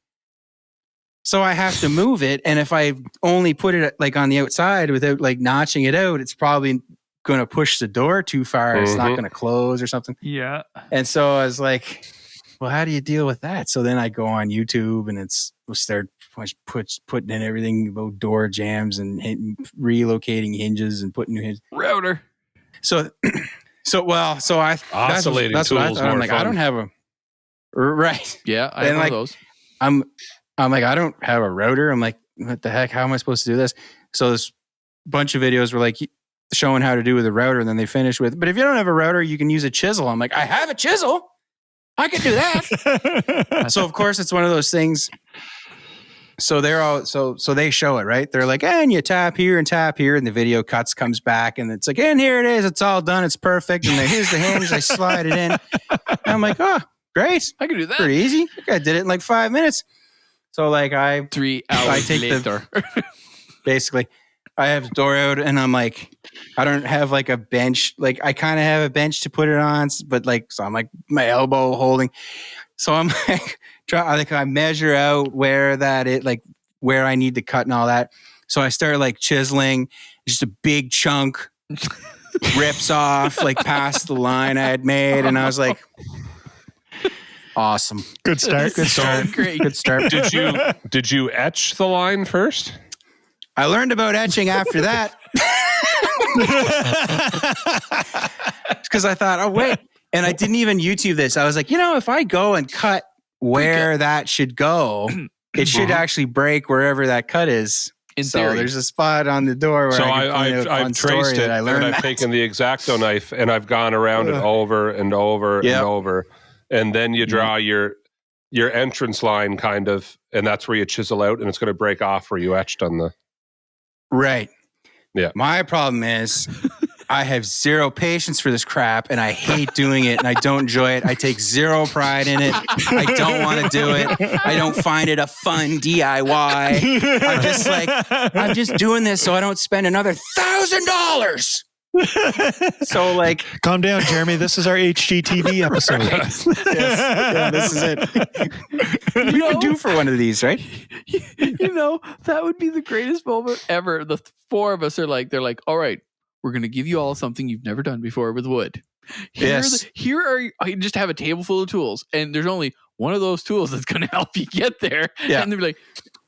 so I have to move it. And if I only put it like on the outside without like notching it out, it's probably going to push the door too far. It's not going to close or something. Yeah. And so I was like, well, how do you deal with that? So then I go on YouTube and we'll start putting in everything about door jams and relocating hinges and putting new hinges. Router. So I Oscillating that's what I tools thought. I'm more like, fun. I don't have a right. Yeah, I have one of those. I'm like, I don't have a router. I'm like, what the heck? How am I supposed to do this? So this bunch of videos were like showing how to do with a router, and then they finish with, but if you don't have a router, you can use a chisel. I'm like, I have a chisel. I can do that. So of course it's one of those things. So they're all so they show it, right? They're like, and you tap here, and the video comes back, and it's like, and here it is. It's all done. It's perfect. And then here's the hinge. I slide it in. And I'm like, oh, great. I can do that. Pretty easy. I did it in like 5 minutes. So like 3 hours I take later. Basically, I have the door out and I'm like, I don't have like a bench. Like I kind of have a bench to put it on, but like, so I'm like my elbow holding. So I'm like, I measure out where I need to cut and all that. So I start like chiseling, just a big chunk rips off like past the line I had made. And I was like, awesome. Good start. Good start. Great. Good start. Did you etch the line first? I learned about etching after that. Because I thought, oh, wait. And I didn't even YouTube this. I was like, if I go and cut where that should go, it should actually break wherever that cut is. In so theory. there's a spot on the door where I've traced it, and I've taken the X-Acto knife and I've gone around it over and over and over. And then you draw your entrance line kind of, and that's where you chisel out, and it's going to break off where you etched on the... Right. Yeah. My problem is I have zero patience for this crap, and I hate doing it, and I don't enjoy it. I take zero pride in it. I don't want to do it. I don't find it a fun DIY. I'm just doing this so I don't spend another $1,000. So like, calm down, Jeremy. This is our HGTV episode. Yes. Yeah, this is it. We could do for one of these, right? That would be the greatest moment ever. The four of us are like, they're like, all right, we're going to give you all something you've never done before with wood. I just have a table full of tools, and there's only one of those tools that's going to help you get there. Yeah. And they're like,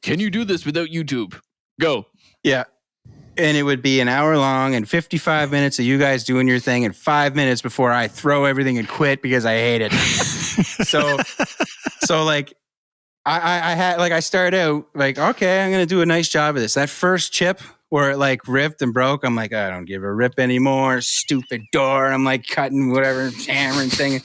can you do this without YouTube? Go. Yeah. And it would be an hour long and 55 minutes of you guys doing your thing and 5 minutes before I throw everything and quit because I hate it. So like I started out like, okay, I'm going to do a nice job of this. That first chip where it like ripped and broke, I'm like, I don't give a rip anymore. Stupid door. I'm like cutting whatever, hammering thing.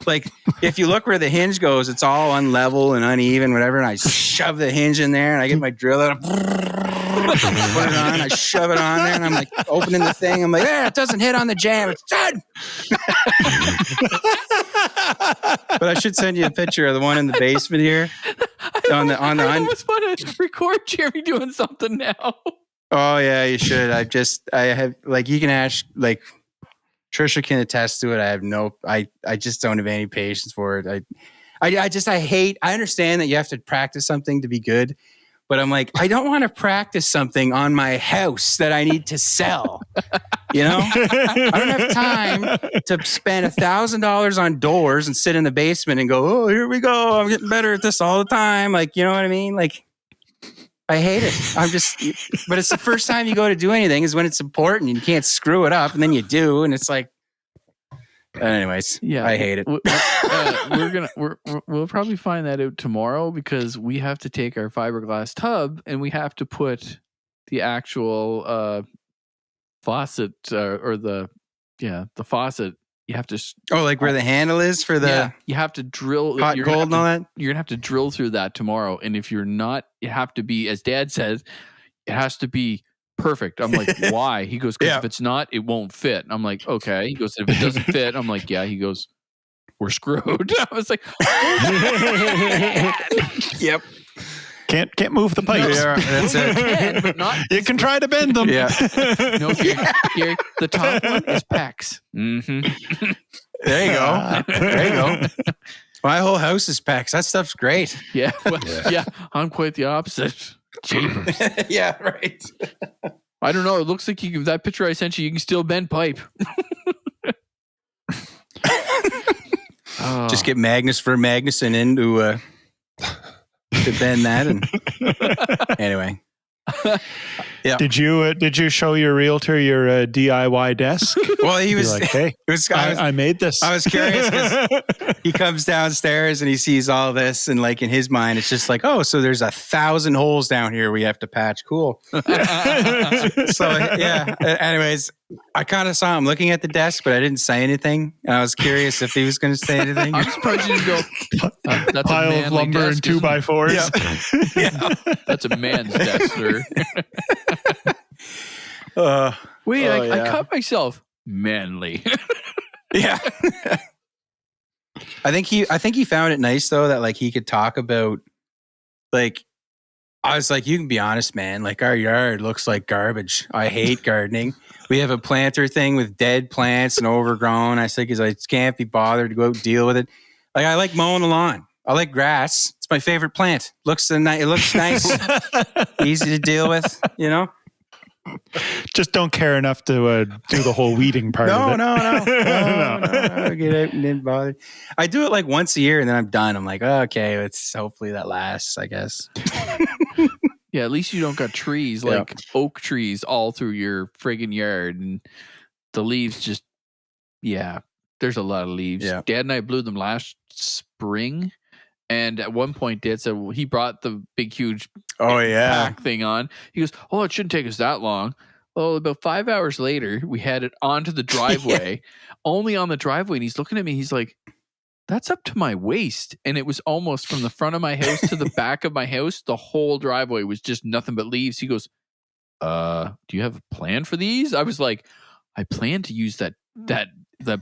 Like if you look where the hinge goes, it's all unlevel and uneven, whatever. And I shove the hinge in there and I get my drill out, put it on, I shove it on there, and I'm like opening the thing. I'm like, it doesn't hit on the jam. It's done. But I should send you a picture of the one in the basement here. I almost want to record Jeremy doing something now. Oh yeah, you should. I have like, you can ask, like Trisha can attest to it. I just don't have any patience for it. I understand that you have to practice something to be good, But I'm like, I don't want to practice something on my house that I need to sell. You know, I don't have time to spend $1,000 on doors and sit in the basement and go, oh, here we go. I'm getting better at this all the time. Like, you know what I mean? Like, I hate it. But it's the first time you go to do anything is when it's important and you can't screw it up. And then you do. And it's like, anyways, Yeah, I hate it. We'll probably find that out tomorrow because we have to take our fiberglass tub and we have to put the actual faucet or the faucet. You have to like where the handle is for the you have to drill hot and cold and all that. You're gonna have to drill through that tomorrow, and if you're not, you have to be, as Dad says, it has to be perfect. I'm like, why? He goes, because if it's not, it won't fit. I'm like, okay. He goes, if it doesn't fit, I'm like, yeah. He goes, we're screwed. I was like, yep. Can't move the pipes. Yeah, that's it. Can, but not You can try to bend them. Yeah. No, Gary, the top one is PEX. Mm-hmm. There you go. There you go. My whole house is PEX. That stuff's great. Yeah. Well, yeah. I'm quite the opposite. Jeepers. Yeah, right. I don't know. It looks like that picture I sent you can still bend pipe. Just get Magnus for Magnuson in to bend that. And anyway. Yeah. Did you show your realtor your DIY desk? Well, he was like, hey, I made this. I was curious because he comes downstairs and he sees all this, and like in his mind, it's just like, oh, so there's 1,000 holes down here we have to patch. Cool. So yeah. Anyways, I kind of saw him looking at the desk, but I didn't say anything. And I was curious if he was going to say anything. I'm surprised you didn't go. That's pile a of lumber and 2x4s. Yeah. That's a man's desk, sir. Wait, I cut myself. Manly. Yeah. I think he found it nice though that like he could talk about, like, I was like, you can be honest, man. Like, our yard looks like garbage. I hate gardening. We have a planter thing with dead plants and overgrown. I think I can't be bothered to go out and deal with it. Like, I like mowing the lawn. I like grass. It's my favorite plant. It looks nice, easy to deal with, you know? Just don't care enough to do the whole weeding part of it. No. Get out and didn't bother. I do it like once a year and then I'm done. I'm like, oh, okay, hopefully that lasts, I guess. Yeah, at least you don't got trees like oak trees all through your friggin' yard, and the leaves just, there's a lot of leaves. Yeah. Dad and I blew them last spring, and at one point Dad said he brought the big huge pack thing on. He goes, oh, it shouldn't take us that long. Well, about 5 hours later, we had it onto the driveway, only on the driveway, and he's looking at me. He's like, that's up to my waist. And it was almost from the front of my house to the back of my house. The whole driveway was just nothing but leaves. He goes, do you have a plan for these? I was like, I plan to use that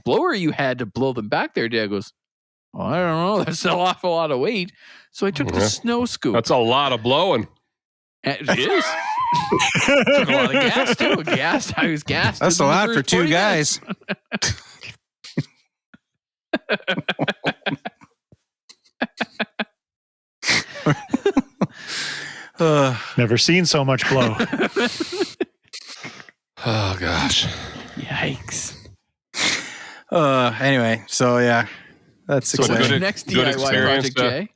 blower you had to blow them back there. Dad goes, well, I don't know. That's an awful lot of weight. So I took the snow scoop. That's a lot of blowing. It is. Took a lot of gas too. I was gassed. That's a lot for two guys. Never seen so much blow. Oh gosh. Yikes. Anyway, so yeah, that's So exciting. good- Next good DIY experience, project, Jay.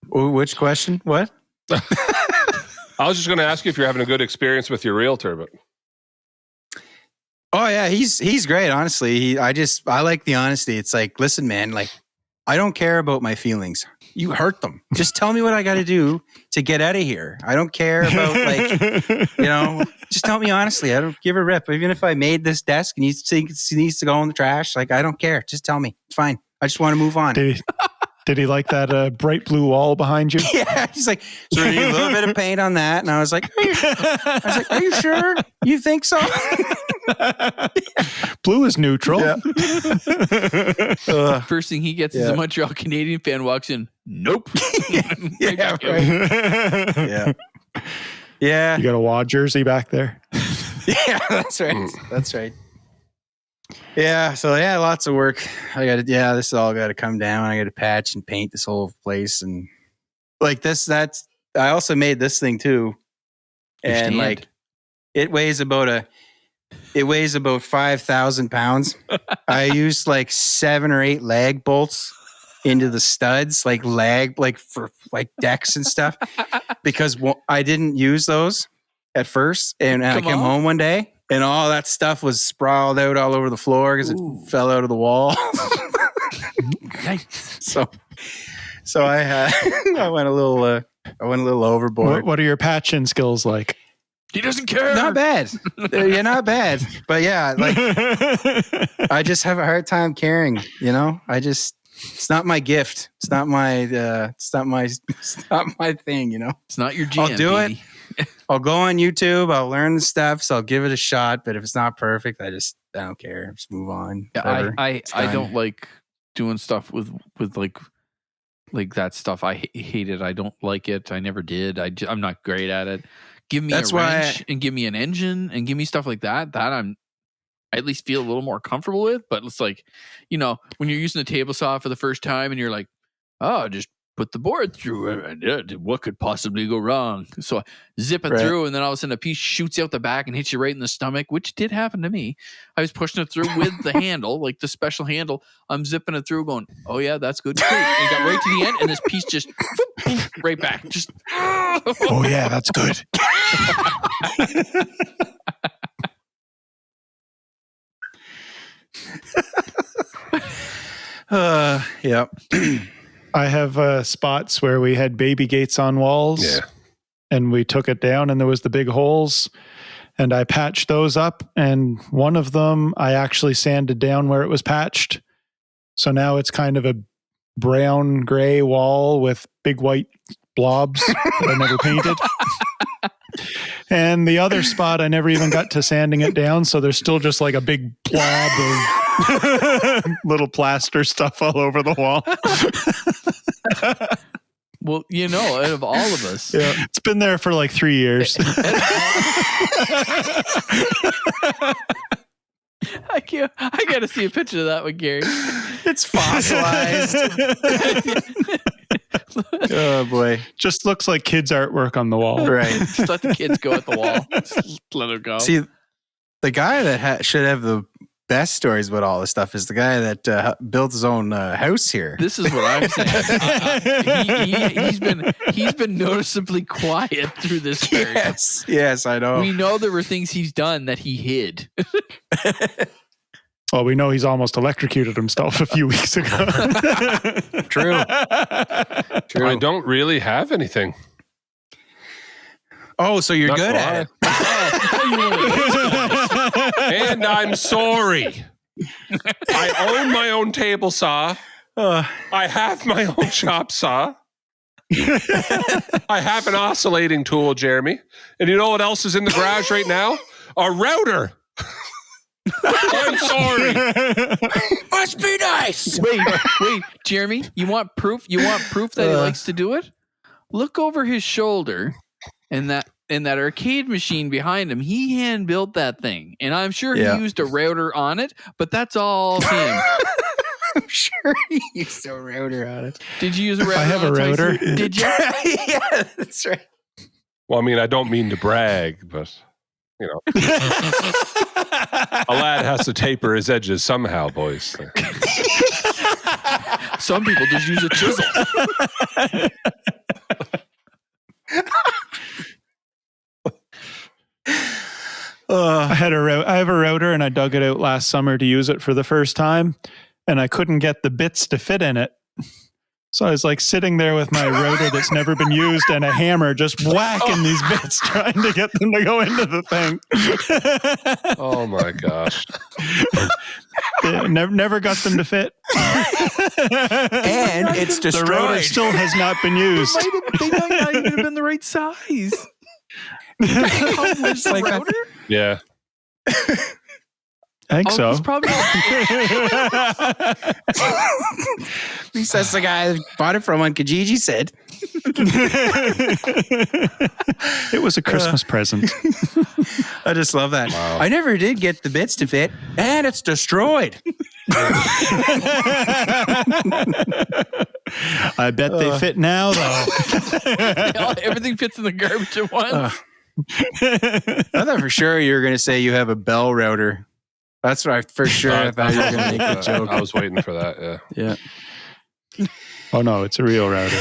Which question? What? I was just going to ask you if you're having a good experience with your realtor, but Oh yeah, he's great. Honestly, I like the honesty. It's like, listen, man, like, I don't care about my feelings. You hurt them. Just tell me what I got to do to get out of here. I don't care about, like, you know, just tell me honestly. I don't give a rip. Even if I made this desk and you think it needs to go in the trash, like, I don't care. Just tell me. It's fine. I just want to move on. Did he like that bright blue wall behind you? Yeah, he's like, so we need a little bit of paint on that. And I was like, are you sure? You think so? Blue is neutral. Yeah. First thing he gets is a Montreal Canadian fan walks in. Nope. Yeah, right. Yeah. Yeah. You got a WA jersey back there? Yeah, that's right. That's right. Yeah, so yeah, lots of work. This is all got to come down. I got to patch and paint this whole place, and like this. That's I also made this thing too, Your and stand. like it weighs about 5,000 pounds. I used like 7 or 8 lag bolts into the studs, like for like decks and stuff, because I didn't use those at first, and I came home one day and all that stuff was sprawled out all over the floor because it fell out of the wall. Nice. So I went a little overboard. What are your patching skills like? He doesn't care. Not bad. You're not bad. But yeah, like I just have a hard time carrying, it's not my gift. It's not my thing, It's not your jam. I'll do baby. it. I'll go on YouTube, I'll learn the steps, I'll give it a shot, but if it's not perfect, I don't care. Just move on. Yeah, I don't like doing stuff with like that stuff. I hate it. I don't like it. I never did. I'm not great at it. Give me a wrench and give me an engine and give me stuff like that. That I at least feel a little more comfortable with. But it's like, when you're using a table saw for the first time and you're like, oh, just put the board through. What could possibly go wrong? So I zip it through, and then all of a sudden a piece shoots out the back and hits you right in the stomach, which did happen to me. I was pushing it through with the handle, like the special handle. I'm zipping it through going, oh yeah, that's good. And it got right to the end, and this piece just right back. Just Oh yeah, that's good. Yep. I have spots where we had baby gates on walls. Yeah. And we took it down and there was the big holes, and I patched those up, and one of them I actually sanded down where it was patched. So now it's kind of a brown gray wall with big white blobs that I never painted. And the other spot I never even got to sanding it down, so there's still just like a big blob of little plaster stuff all over the wall. well, out of all of us, Yeah, it's been there for like 3 years. I got to see a picture of that one, Gary. It's fossilized. Oh boy. Just looks like kids' artwork on the wall. Right. Just let the kids go at the wall. Just let them go. See, the guy that should have the best stories about all this stuff is the guy that built his own house here. This is what I'm saying. He's been noticeably quiet through this period. Yes, I know. We know there were things he's done that he hid. Well, we know he's almost electrocuted himself a few weeks ago. True. I don't really have anything. Oh, so you're Not good at it. And I'm sorry. I own my own table saw. I have my own chop saw. I have an oscillating tool, Jeremy. And you know what else is in the garage right now? A router. I'm sorry. Must be nice. Wait, Jeremy, you want proof? You want proof that he likes to do it? Look over his shoulder, and that arcade machine behind him. He hand built that thing, and I'm sure he used a router on it. But that's all him. I'm sure he used a router on it. Did you use a router? I have a router. Did you? Yeah, that's right. Well, I mean, I don't mean to brag, but a lad has to taper his edges somehow, boys. Some people just use a chisel. I have a router, and I dug it out last summer to use it for the first time, and I couldn't get the bits to fit in it. So I was like sitting there with my router that's never been used and a hammer just whacking these bits, trying to get them to go into the thing. Oh my gosh. Yeah, never got them to fit. And it's destroyed. The router still has not been used. They might not even have been the right size. It's like router? Yeah. I think so. It's probably At least that's the guy that bought it from on Kijiji said. It was a Christmas present. I just love that. Wow. I never did get the bits to fit, and it's destroyed. I bet they fit now, though. Everything fits in the garbage at once. I thought for sure you were going to say you have a Bell router. That's what I for sure I thought you were going to make a joke. I was waiting for that. Yeah. Yeah. Oh no, it's a real router.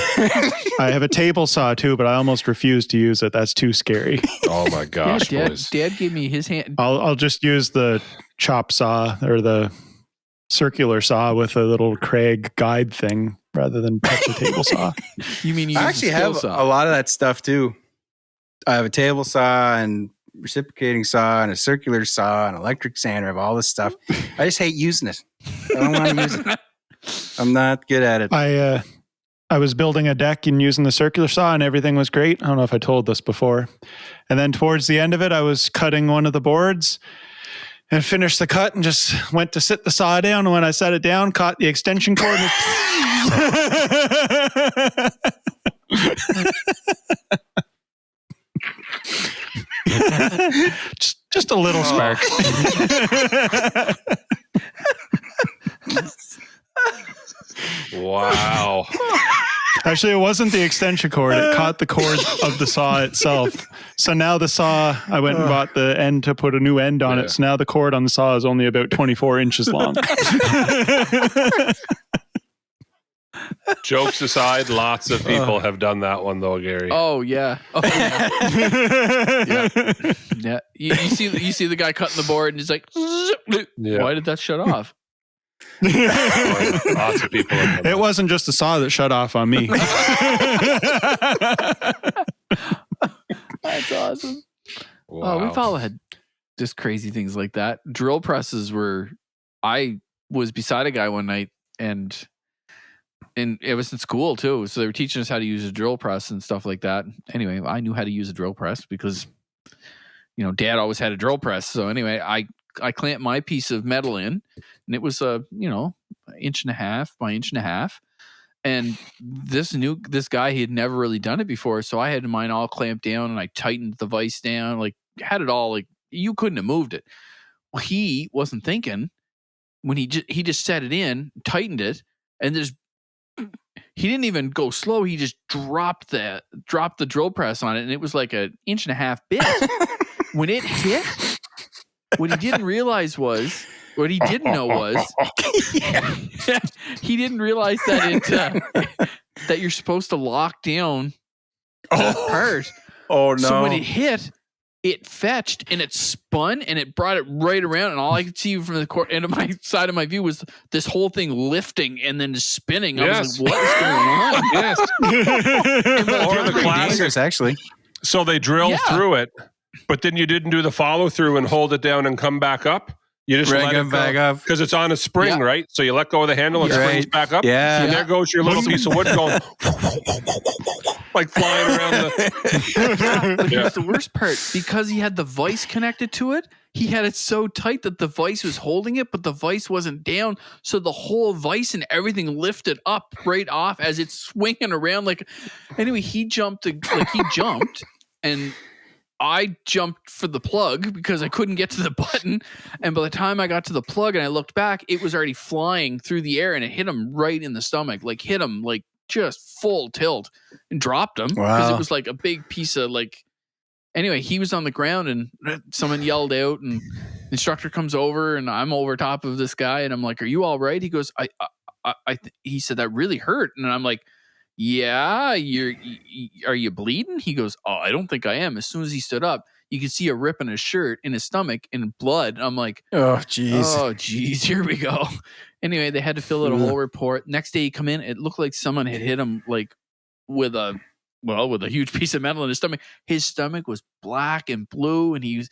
I have a table saw too, but I almost refuse to use it. That's too scary. Oh my gosh, boys. Dad gave me his hand. I'll just use the chop saw or the circular saw with a little Craig guide thing rather than touch a table saw. You mean you I use actually a skill have saw? a lot of that stuff too. I have a table saw and reciprocating saw and a circular saw and electric sander. I have all this stuff. I just hate using it. I don't want to use it. I'm not good at it. I was building a deck and using the circular saw and everything was great. I don't know if I told this before. And then towards the end of it, I was cutting one of the boards and finished the cut and just went to sit the saw down. And when I set it down, caught the extension cord. just a little spark. Wow. Actually, it wasn't the extension cord. It caught the cord of the saw itself. So now the saw, I went and bought the end to put a new end on it. So now the cord on the saw is only about 24 inches long. Jokes aside, lots of people have done that one though, Gary. Oh yeah. Oh, yeah. Yeah. You see the guy cutting the board and he's like, Yeah. why did that shut off? Lots of people have done It that. wasn't just the saw that shut off on me. That's awesome. Wow. We've all had just crazy things like that. Drill presses I was beside a guy one night and it was in school too. So they were teaching us how to use a drill press and stuff like that. Anyway, I knew how to use a drill press because, Dad always had a drill press. So anyway, I clamped my piece of metal in and it was inch and a half by inch and a half. And this guy, he had never really done it before. So I had mine all clamped down and I tightened the vise down, like had it all, like you couldn't have moved it. Well, he wasn't thinking when he just set it in, tightened it, and he didn't even go slow. He just dropped the drill press on it. And it was like an inch and a half bit. When it hit, what he didn't know was he didn't realize that that you're supposed to lock down that part. Oh no. So when it hit, it fetched and it spun and it brought it right around. And all I could see from the end of my side of my view was this whole thing lifting and then just spinning. I was like, what is going on? Yes. Or the classic. Dangerous, actually. So they drill through it, but then you didn't do the follow through and hold it down and come back up. You just Bring let it it back up. because it's on a spring, right? So you let go of the handle, it springs back up. Yeah. And there goes your little piece of wood going like flying around But here's the worst part. Because he had the vise connected to it, he had it so tight that the vise was holding it, but the vise wasn't down. So the whole vise and everything lifted up right off as it's swinging around. Anyway, he jumped and I jumped for the plug because I couldn't get to the button. And by the time I got to the plug and I looked back, it was already flying through the air and it hit him right in the stomach, hit him just full tilt and dropped him because it was like a big piece of anyway, he was on the ground and someone yelled out and the instructor comes over and I'm over top of this guy and I'm like, are you all right? He goes, he said that really hurt. And I'm like, yeah, are you bleeding? He goes, oh, I don't think I am. As soon as he stood up, you could see a rip in his shirt, in his stomach, and blood. I'm like, oh, geez, here we go. Anyway, they had to fill out a whole report. Next day he come in, it looked like someone had hit him with a huge piece of metal in his stomach. His stomach was black and blue, and he was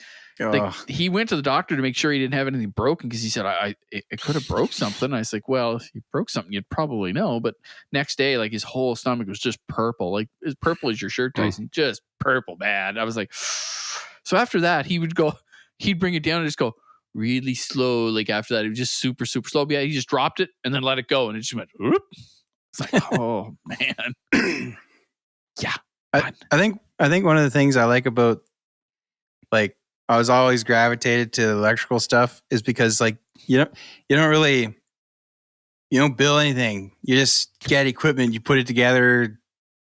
he went to the doctor to make sure he didn't have anything broken because he said it could have broke something. I was like, well, if you broke something, you'd probably know. But next day, his whole stomach was just purple, as purple as your shirt, Tyson, just purple bad. I was like, so after that, he'd bring it down and just go really slow. After that, it was just super, super slow. But yeah, he just dropped it and then let it go, and it just went. Whoop. It's like, oh man. Yeah. I think one of the things I like about I was always gravitated to electrical stuff is because you don't really You don't build anything. You just get equipment, you put it together,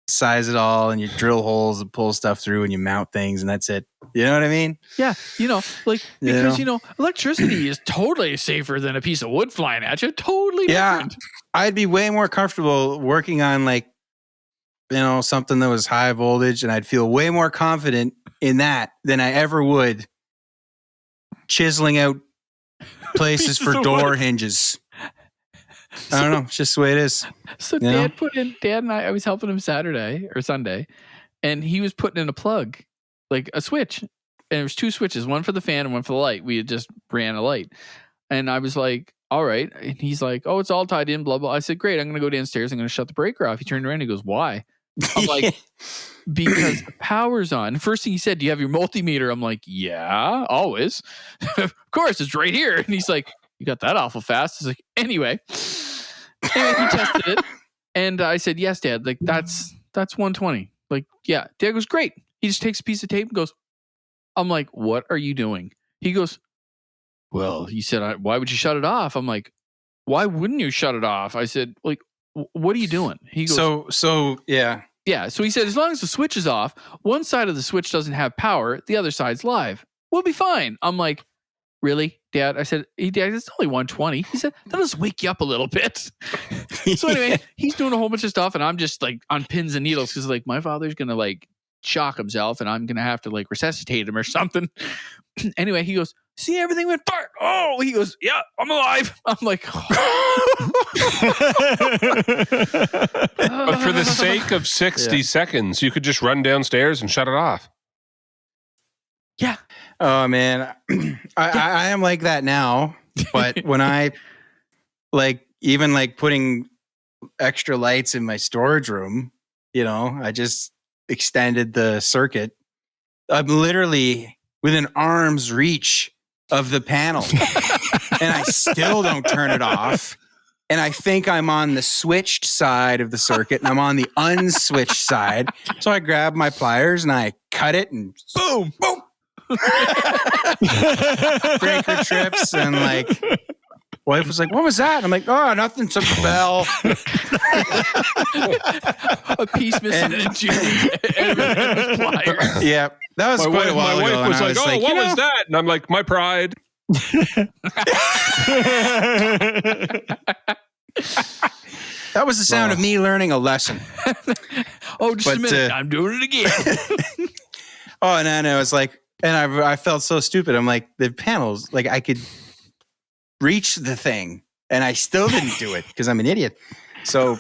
size it all, and you drill holes and pull stuff through and you mount things, and that's it. You know what I mean? Yeah, because electricity is totally safer than a piece of wood flying at you. Totally different. I'd be way more comfortable working on something that was high voltage, and I'd feel way more confident in that than I ever would chiseling out places for door hinges. I don't know. It's just the way it is. So Dad and I was helping him Saturday or Sunday, and he was putting in a plug, like a switch. And there was 2 switches, one for the fan and one for the light. We had just ran a light. And I was like, all right. And he's like, oh, it's all tied in, blah, blah. I said, great. I'm going to go downstairs. I'm going to shut the breaker off. He turned around and he goes, why? I'm like, because the power's on. First thing he said, do you have your multimeter? I'm like, yeah, always. Of course, it's right here. And he's like, you got that awful fast. It's like, anyway, he tested it. And I said, yes, Dad, like that's 120. Like, yeah. Dad goes, great. He just takes a piece of tape and goes, I'm like, what are you doing? He goes, well, he said, why would you shut it off? I'm like, why wouldn't you shut it off? I said, like, what are you doing? He goes, so yeah. Yeah. So he said, as long as the switch is off, one side of the switch doesn't have power, the other side's live. We'll be fine. I'm like, really, Dad? I said, hey, Dad, it's only 120. He said, that'll just wake you up a little bit. So anyway, he's doing a whole bunch of stuff, and I'm just like on pins and needles because like my father's gonna like shock himself, and I'm gonna have to like resuscitate him or something. Anyway, he goes, see, everything went fart. Oh, he goes, yeah, I'm alive. I'm like, But for the sake of 60 seconds, you could just run downstairs and shut it off. Yeah. Oh man, I am like that now. But when I even putting extra lights in my storage room, I just extended the circuit. I'm literally within arm's reach of the panel, and I still don't turn it off. And I think I'm on the switched side of the circuit, and I'm on the unswitched side. So I grab my pliers and I cut it, and boom, boom. Breaker trips, and wife was like, what was that? And I'm like, oh, nothing, some bell. A piece missing in Jimmy's pliers. Yeah, that was quite a while ago. My wife was like, oh, what was that? And I'm like, my pride. That was the sound of me learning a lesson. Oh, just a minute. I'm doing it again. Oh, and I was like, and I felt so stupid. I'm like, the panels, I could reach the thing, and I still didn't do it because I'm an idiot. So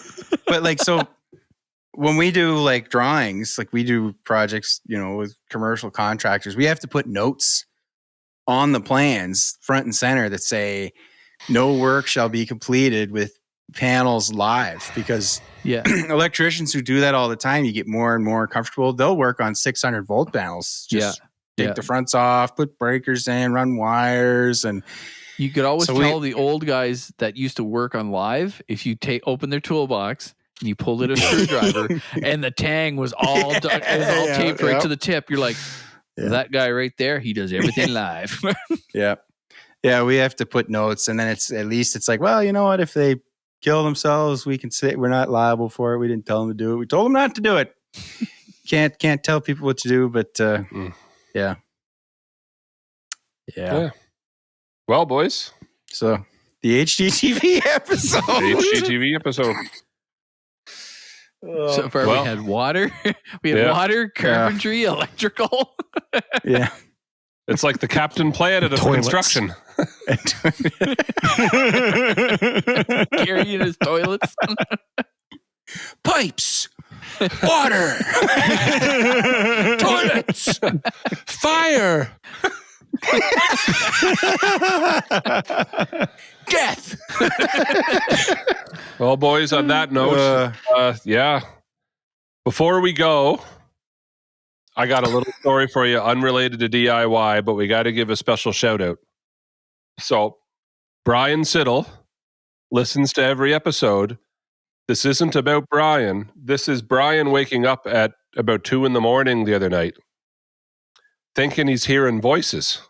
when we do drawings, we do projects, with commercial contractors, we have to put notes on the plans front and center that say no work shall be completed with panels live, because electricians who do that all the time, you get more and more comfortable. They'll work on 600 volt panels. Take the fronts off, put breakers in, run wires, and you could always tell the old guys that used to work on live if you open their toolbox and you pulled it a screwdriver and the tang was all taped right to the tip. You're like, that guy right there, he does everything live. Yeah, we have to put notes, and then it's like, well, you know what? If they kill themselves, we can say we're not liable for it. We didn't tell them to do it. We told them not to do it. Can't tell people what to do, but yeah. Well, boys. So the HGTV episode. So far, we had water. We had water, carpentry, electrical. Yeah. It's like the Captain Planet of construction. Gary in his toilets. Pipes. Water. Toilets. Fire. Death. Well, boys, on that note, before we go, I got a little story for you unrelated to DIY, but we got to give a special shout out. So, Brian Siddle listens to every episode. This isn't about Brian. This is Brian waking up at about 2 a.m. the other night, thinking he's hearing voices.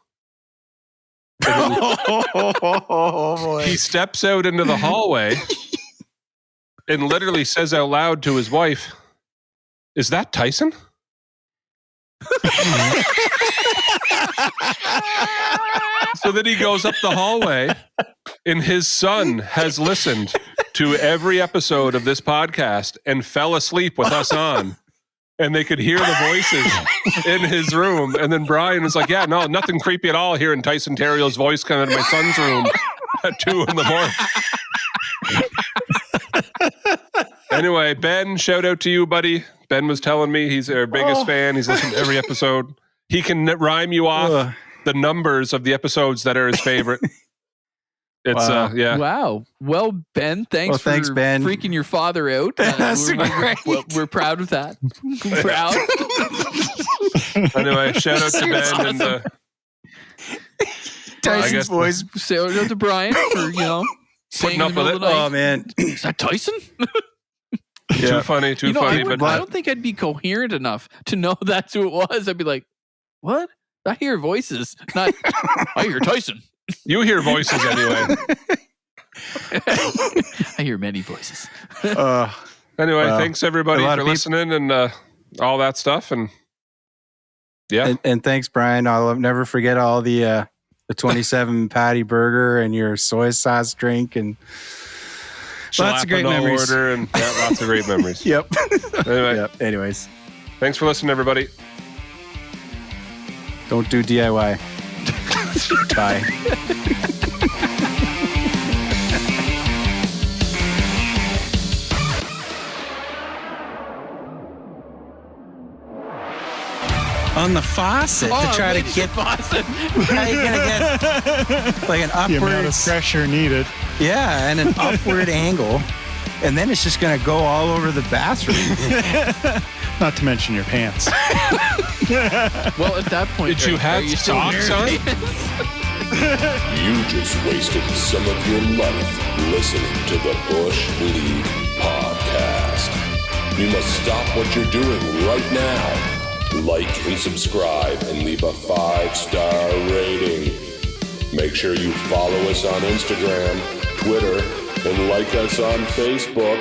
Oh boy. He steps out into the hallway and literally says out loud to his wife, "Is that Tyson?" So then he goes up the hallway, and his son has listened to every episode of this podcast and fell asleep with us on. And they could hear the voices in his room. And then Brian was like, "Yeah, no, nothing creepy at all hearing Tyson Theriault's voice coming into my son's room at 2 a.m. Anyway, Ben, shout out to you, buddy. Ben was telling me he's our biggest fan. He's listened to every episode. He can rhyme you off the numbers of the episodes that are his favorite. It's yeah. Wow. Well, Ben, thanks for Ben. freaking your father out. We're proud of that. Proud. Anyway, shout out to Ben and Tyson's voice. Shout out to Brian for putting up with it. Oh man, is that Tyson? Too funny. I don't think I'd be coherent enough to know that's who it was. I'd be like, "What? I hear voices. Not I hear Tyson." You hear voices anyway. I hear many voices. Anyway, thanks everybody for listening and all that stuff. And yeah, and thanks, Brian. I'll never forget all the 27 patty burger and your soy sauce drink and lots of great memories. Order and lots of great memories. Yep. Anyway, Anyways, thanks for listening, everybody. Don't do DIY. Bye. On the faucet to try to get faucet. How are you gonna get like an upward The amount of pressure needed. Yeah, and an upward angle, and then it's just gonna go all over the bathroom. Not to mention your pants. Well, at that point, did you have socks on? You just wasted some of your life listening to the Bush League podcast. You must stop what you're doing right now. Like and subscribe and leave a 5-star rating. Make sure you follow us on Instagram, Twitter, and like us on Facebook.